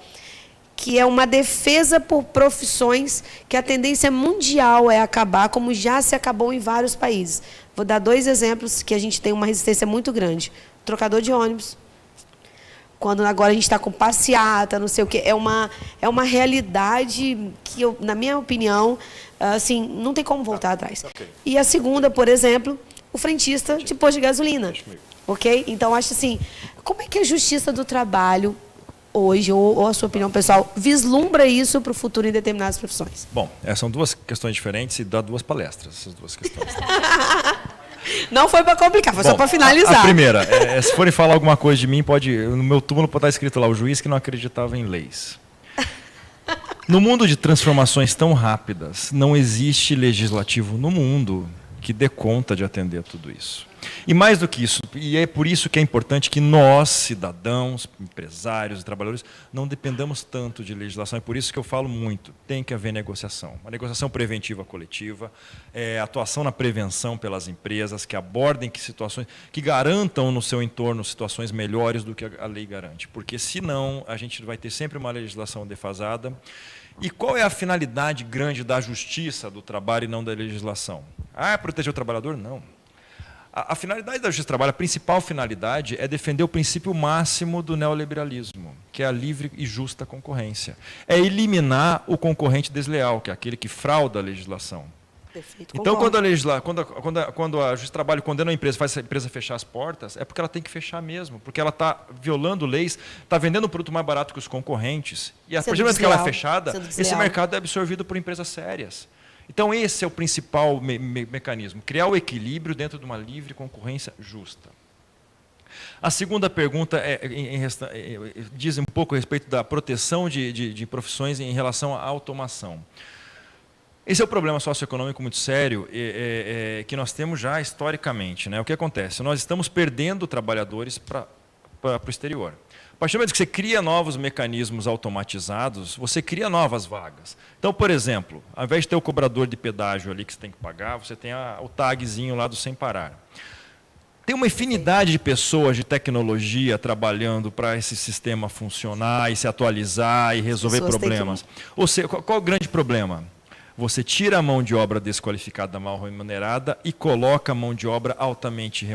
que é uma defesa por profissões que a tendência mundial é acabar, como já se acabou em vários países. Vou dar 2 exemplos que a gente tem uma resistência muito grande. Trocador de ônibus. Quando agora a gente está com passeata, não sei o quê. É uma realidade que, na minha opinião, assim, não tem como voltar atrás. Okay. E a segunda, por exemplo, o frentista de posto de gasolina. Ok? Então, acho assim, como é que a Justiça do Trabalho, hoje, ou a sua opinião pessoal, vislumbra isso para o futuro em determinadas profissões? Bom, são 2 questões diferentes e dá 2 palestras, essas 2 questões. Não foi para complicar, foi só para finalizar. A primeira, se forem falar alguma coisa de mim, no meu túmulo pode estar escrito lá, o juiz que não acreditava em leis. No mundo de transformações tão rápidas, não existe legislativo no mundo que dê conta de atender a tudo isso. E mais do que isso, e é por isso que é importante que nós, cidadãos, empresários e trabalhadores, não dependamos tanto de legislação. É por isso que eu falo muito, tem que haver negociação. Uma negociação preventiva coletiva, atuação na prevenção pelas empresas, que abordem situações, que garantam no seu entorno situações melhores do que a lei garante. Porque, senão, a gente vai ter sempre uma legislação defasada. E qual é a finalidade grande da justiça do trabalho e não da legislação? É proteger o trabalhador? Não. A finalidade da justiça do trabalho, a principal finalidade é defender o princípio máximo do neoliberalismo, que é a livre e justa concorrência. É eliminar o concorrente desleal, que é aquele que frauda a legislação. Perfeito, então, quando a justiça do trabalho condena uma empresa, faz essa empresa fechar as portas, é porque ela tem que fechar mesmo, porque ela está violando leis, está vendendo um produto mais barato que os concorrentes, e a partir do momento que ela é fechada, esse mercado é absorvido por empresas sérias. Então, esse é o principal mecanismo, criar o equilíbrio dentro de uma livre concorrência justa. A segunda pergunta diz um pouco a respeito da proteção de profissões em relação à automação. Esse é um problema socioeconômico muito sério que nós temos já historicamente, né? O que acontece? Nós estamos perdendo trabalhadores para o exterior. A partir do momento que você cria novos mecanismos automatizados, você cria novas vagas. Então, por exemplo, ao invés de ter o cobrador de pedágio ali que você tem que pagar, você tem o tagzinho lá do sem parar. Tem uma infinidade de pessoas de tecnologia trabalhando para esse sistema funcionar e se atualizar e resolver problemas. Ou seja, qual é o grande problema? Você tira a mão de obra desqualificada, mal remunerada, e coloca a mão de obra altamente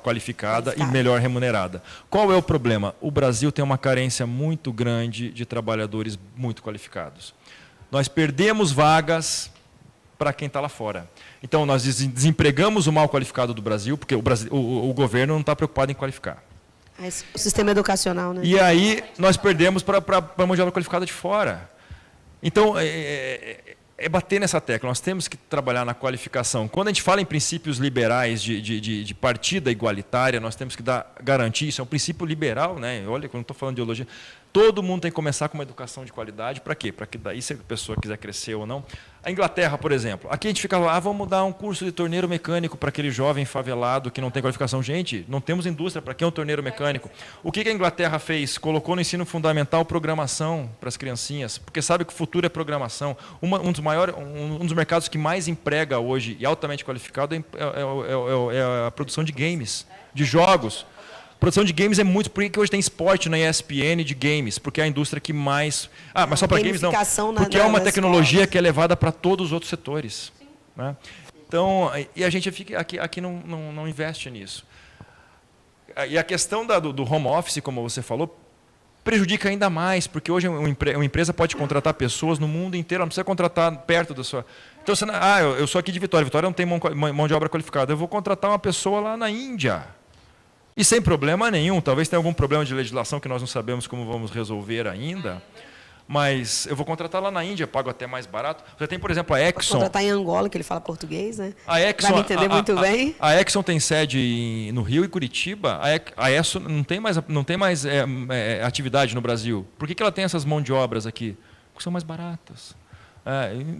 qualificada e melhor remunerada. Qual é o problema? O Brasil tem uma carência muito grande de trabalhadores muito qualificados. Nós perdemos vagas para quem está lá fora. Então, nós desempregamos o mal qualificado do Brasil, porque o governo não está preocupado em qualificar. O sistema educacional, né? E aí, nós perdemos para a mão de obra qualificada de fora. Então, é bater nessa tecla, nós temos que trabalhar na qualificação. Quando a gente fala em princípios liberais de partida igualitária, nós temos que garantir, isso é um princípio liberal, né? Olha, quando eu estou falando de ideologia, todo mundo tem que começar com uma educação de qualidade, para quê? Para que daí, se a pessoa quiser crescer ou não. A Inglaterra, por exemplo, aqui a gente fica lá, vamos dar um curso de torneiro mecânico para aquele jovem favelado que não tem qualificação. Gente, não temos indústria, para que é um torneiro mecânico? O que a Inglaterra fez? Colocou no ensino fundamental programação para as criancinhas, porque sabe que o futuro é programação. Um dos mercados que mais emprega hoje e altamente qualificado é a produção de games, de jogos. A produção de games é muito... Por que hoje tem esporte na ESPN de games? Porque é a indústria que mais... mas só para games não. Porque é uma tecnologia que é levada para todos os outros setores. Né? Então, e a gente aqui não investe nisso. E a questão do home office, como você falou, prejudica ainda mais, porque hoje uma empresa pode contratar pessoas no mundo inteiro, não precisa contratar perto da sua... Então, eu sou aqui de Vitória, Vitória não tem mão de obra qualificada, eu vou contratar uma pessoa lá na Índia. E sem problema nenhum, talvez tenha algum problema de legislação que nós não sabemos como vamos resolver ainda, mas eu vou contratar lá na Índia, pago até mais barato. Você tem, por exemplo, a Exxon... Vou contratar em Angola, que ele fala português, né? A Exxon, vai me entender muito bem. A Exxon tem sede no Rio e Curitiba. A Exxon não tem mais atividade no Brasil. Por que ela tem essas mãos de obras aqui? Porque são mais baratas.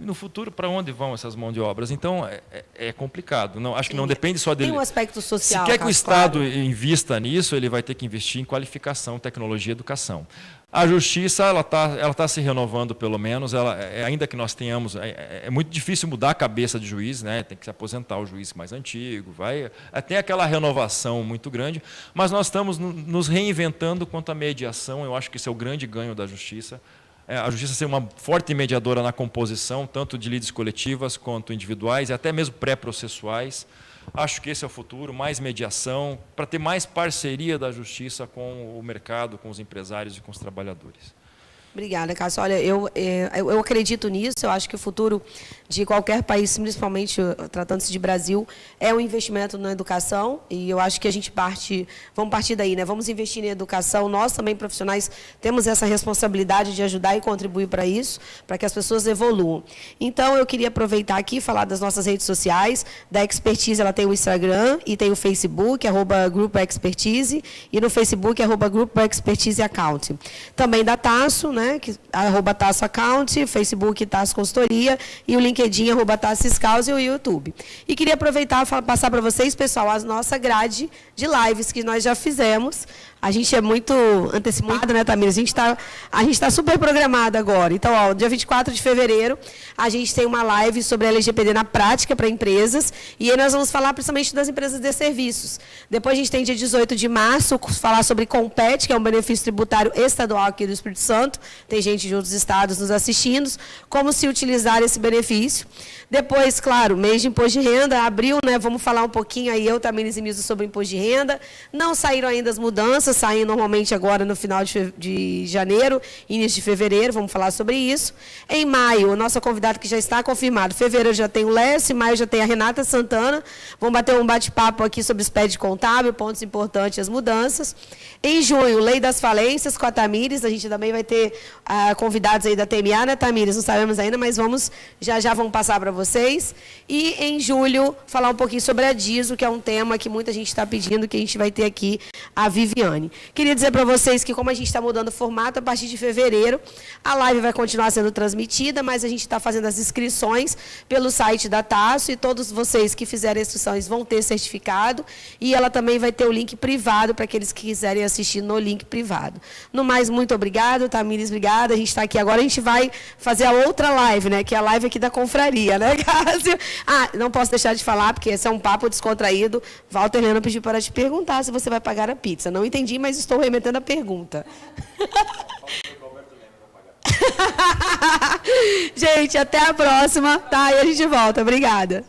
No futuro, para onde vão essas mãos de obras? Então, é complicado. Não, acho que não depende só dele. Tem um aspecto social. Se quer que o Estado invista nisso, ele vai ter que investir em qualificação, tecnologia e educação. A Justiça ela tá se renovando, pelo menos. Ainda que nós tenhamos... É muito difícil mudar a cabeça de juiz, né? Tem que se aposentar o juiz mais antigo. Tem aquela renovação muito grande, mas nós estamos nos reinventando quanto à mediação. Eu acho que esse é o grande ganho da Justiça. A Justiça ser uma forte mediadora na composição, tanto de lides coletivas quanto individuais, e até mesmo pré-processuais. Acho que esse é o futuro, mais mediação, para ter mais parceria da Justiça com o mercado, com os empresários e com os trabalhadores. Obrigada, Cássio. Olha, eu acredito nisso, eu acho que o futuro de qualquer país, principalmente tratando-se de Brasil, é um investimento na educação, e eu acho que a gente vamos partir daí, né? Vamos investir em educação, nós também profissionais temos essa responsabilidade de ajudar e contribuir para isso, para que as pessoas evoluam. Então, eu queria aproveitar aqui e falar das nossas redes sociais, da Expertise, ela tem o Instagram e tem o Facebook, @Grupo Expertise, e no Facebook, @Grupo Expertise Account. Também da Tasso, né? @Tasso Account, Facebook Tasso Consultoria, e o LinkedIn, @Tasso Scouts, e o YouTube. E queria aproveitar e passar para vocês, pessoal, a nossa grade de lives que nós já fizemos. A gente é muito antecipado, né, Tamires? A gente tá super programado agora. Então, ó, dia 24 de fevereiro, a gente tem uma live sobre LGPD na prática para empresas, e aí nós vamos falar principalmente das empresas de serviços. Depois a gente tem dia 18 de março, falar sobre Compete, que é um benefício tributário estadual aqui do Espírito Santo. Tem gente de outros estados nos assistindo. Como se utilizar esse benefício. Depois, claro, mês de imposto de renda, abril, né? Vamos falar um pouquinho aí, eu, Tamires e Milson, sobre imposto de renda. Não saíram ainda as mudanças, saem normalmente agora no final de janeiro, início de fevereiro, vamos falar sobre isso. Em maio, o nosso convidado que já está confirmado, fevereiro já tem o Lécio, em maio já tem a Renata Santana. Vamos bater um bate-papo aqui sobre SPED contábil, pontos importantes e as mudanças. Em junho, Lei das Falências com a Tamires, a gente também vai ter convidados aí da TMA, né, Tamires? Não sabemos ainda, mas já vamos passar para vocês. E em julho, falar um pouquinho sobre a DISO, que é um tema que muita gente está pedindo, que a gente vai ter aqui a Viviane. Queria dizer para vocês que, como a gente está mudando o formato, a partir de fevereiro, a live vai continuar sendo transmitida, mas a gente está fazendo as inscrições pelo site da Tasso, e todos vocês que fizerem inscrições vão ter certificado, e ela também vai ter o link privado para aqueles que quiserem assistir no link privado. No mais, muito obrigado, Tamires, obrigada. A gente está aqui agora, a gente vai fazer a outra live, né, que é a live aqui da confraria, né, Cássio? Não posso deixar de falar, porque esse é um papo descontraído. Walter Helena pediu para te perguntar se você vai pagar a pizza. Não entendi, mas estou remetendo a pergunta. Gente, até a próxima, tá? E a gente volta. Obrigada.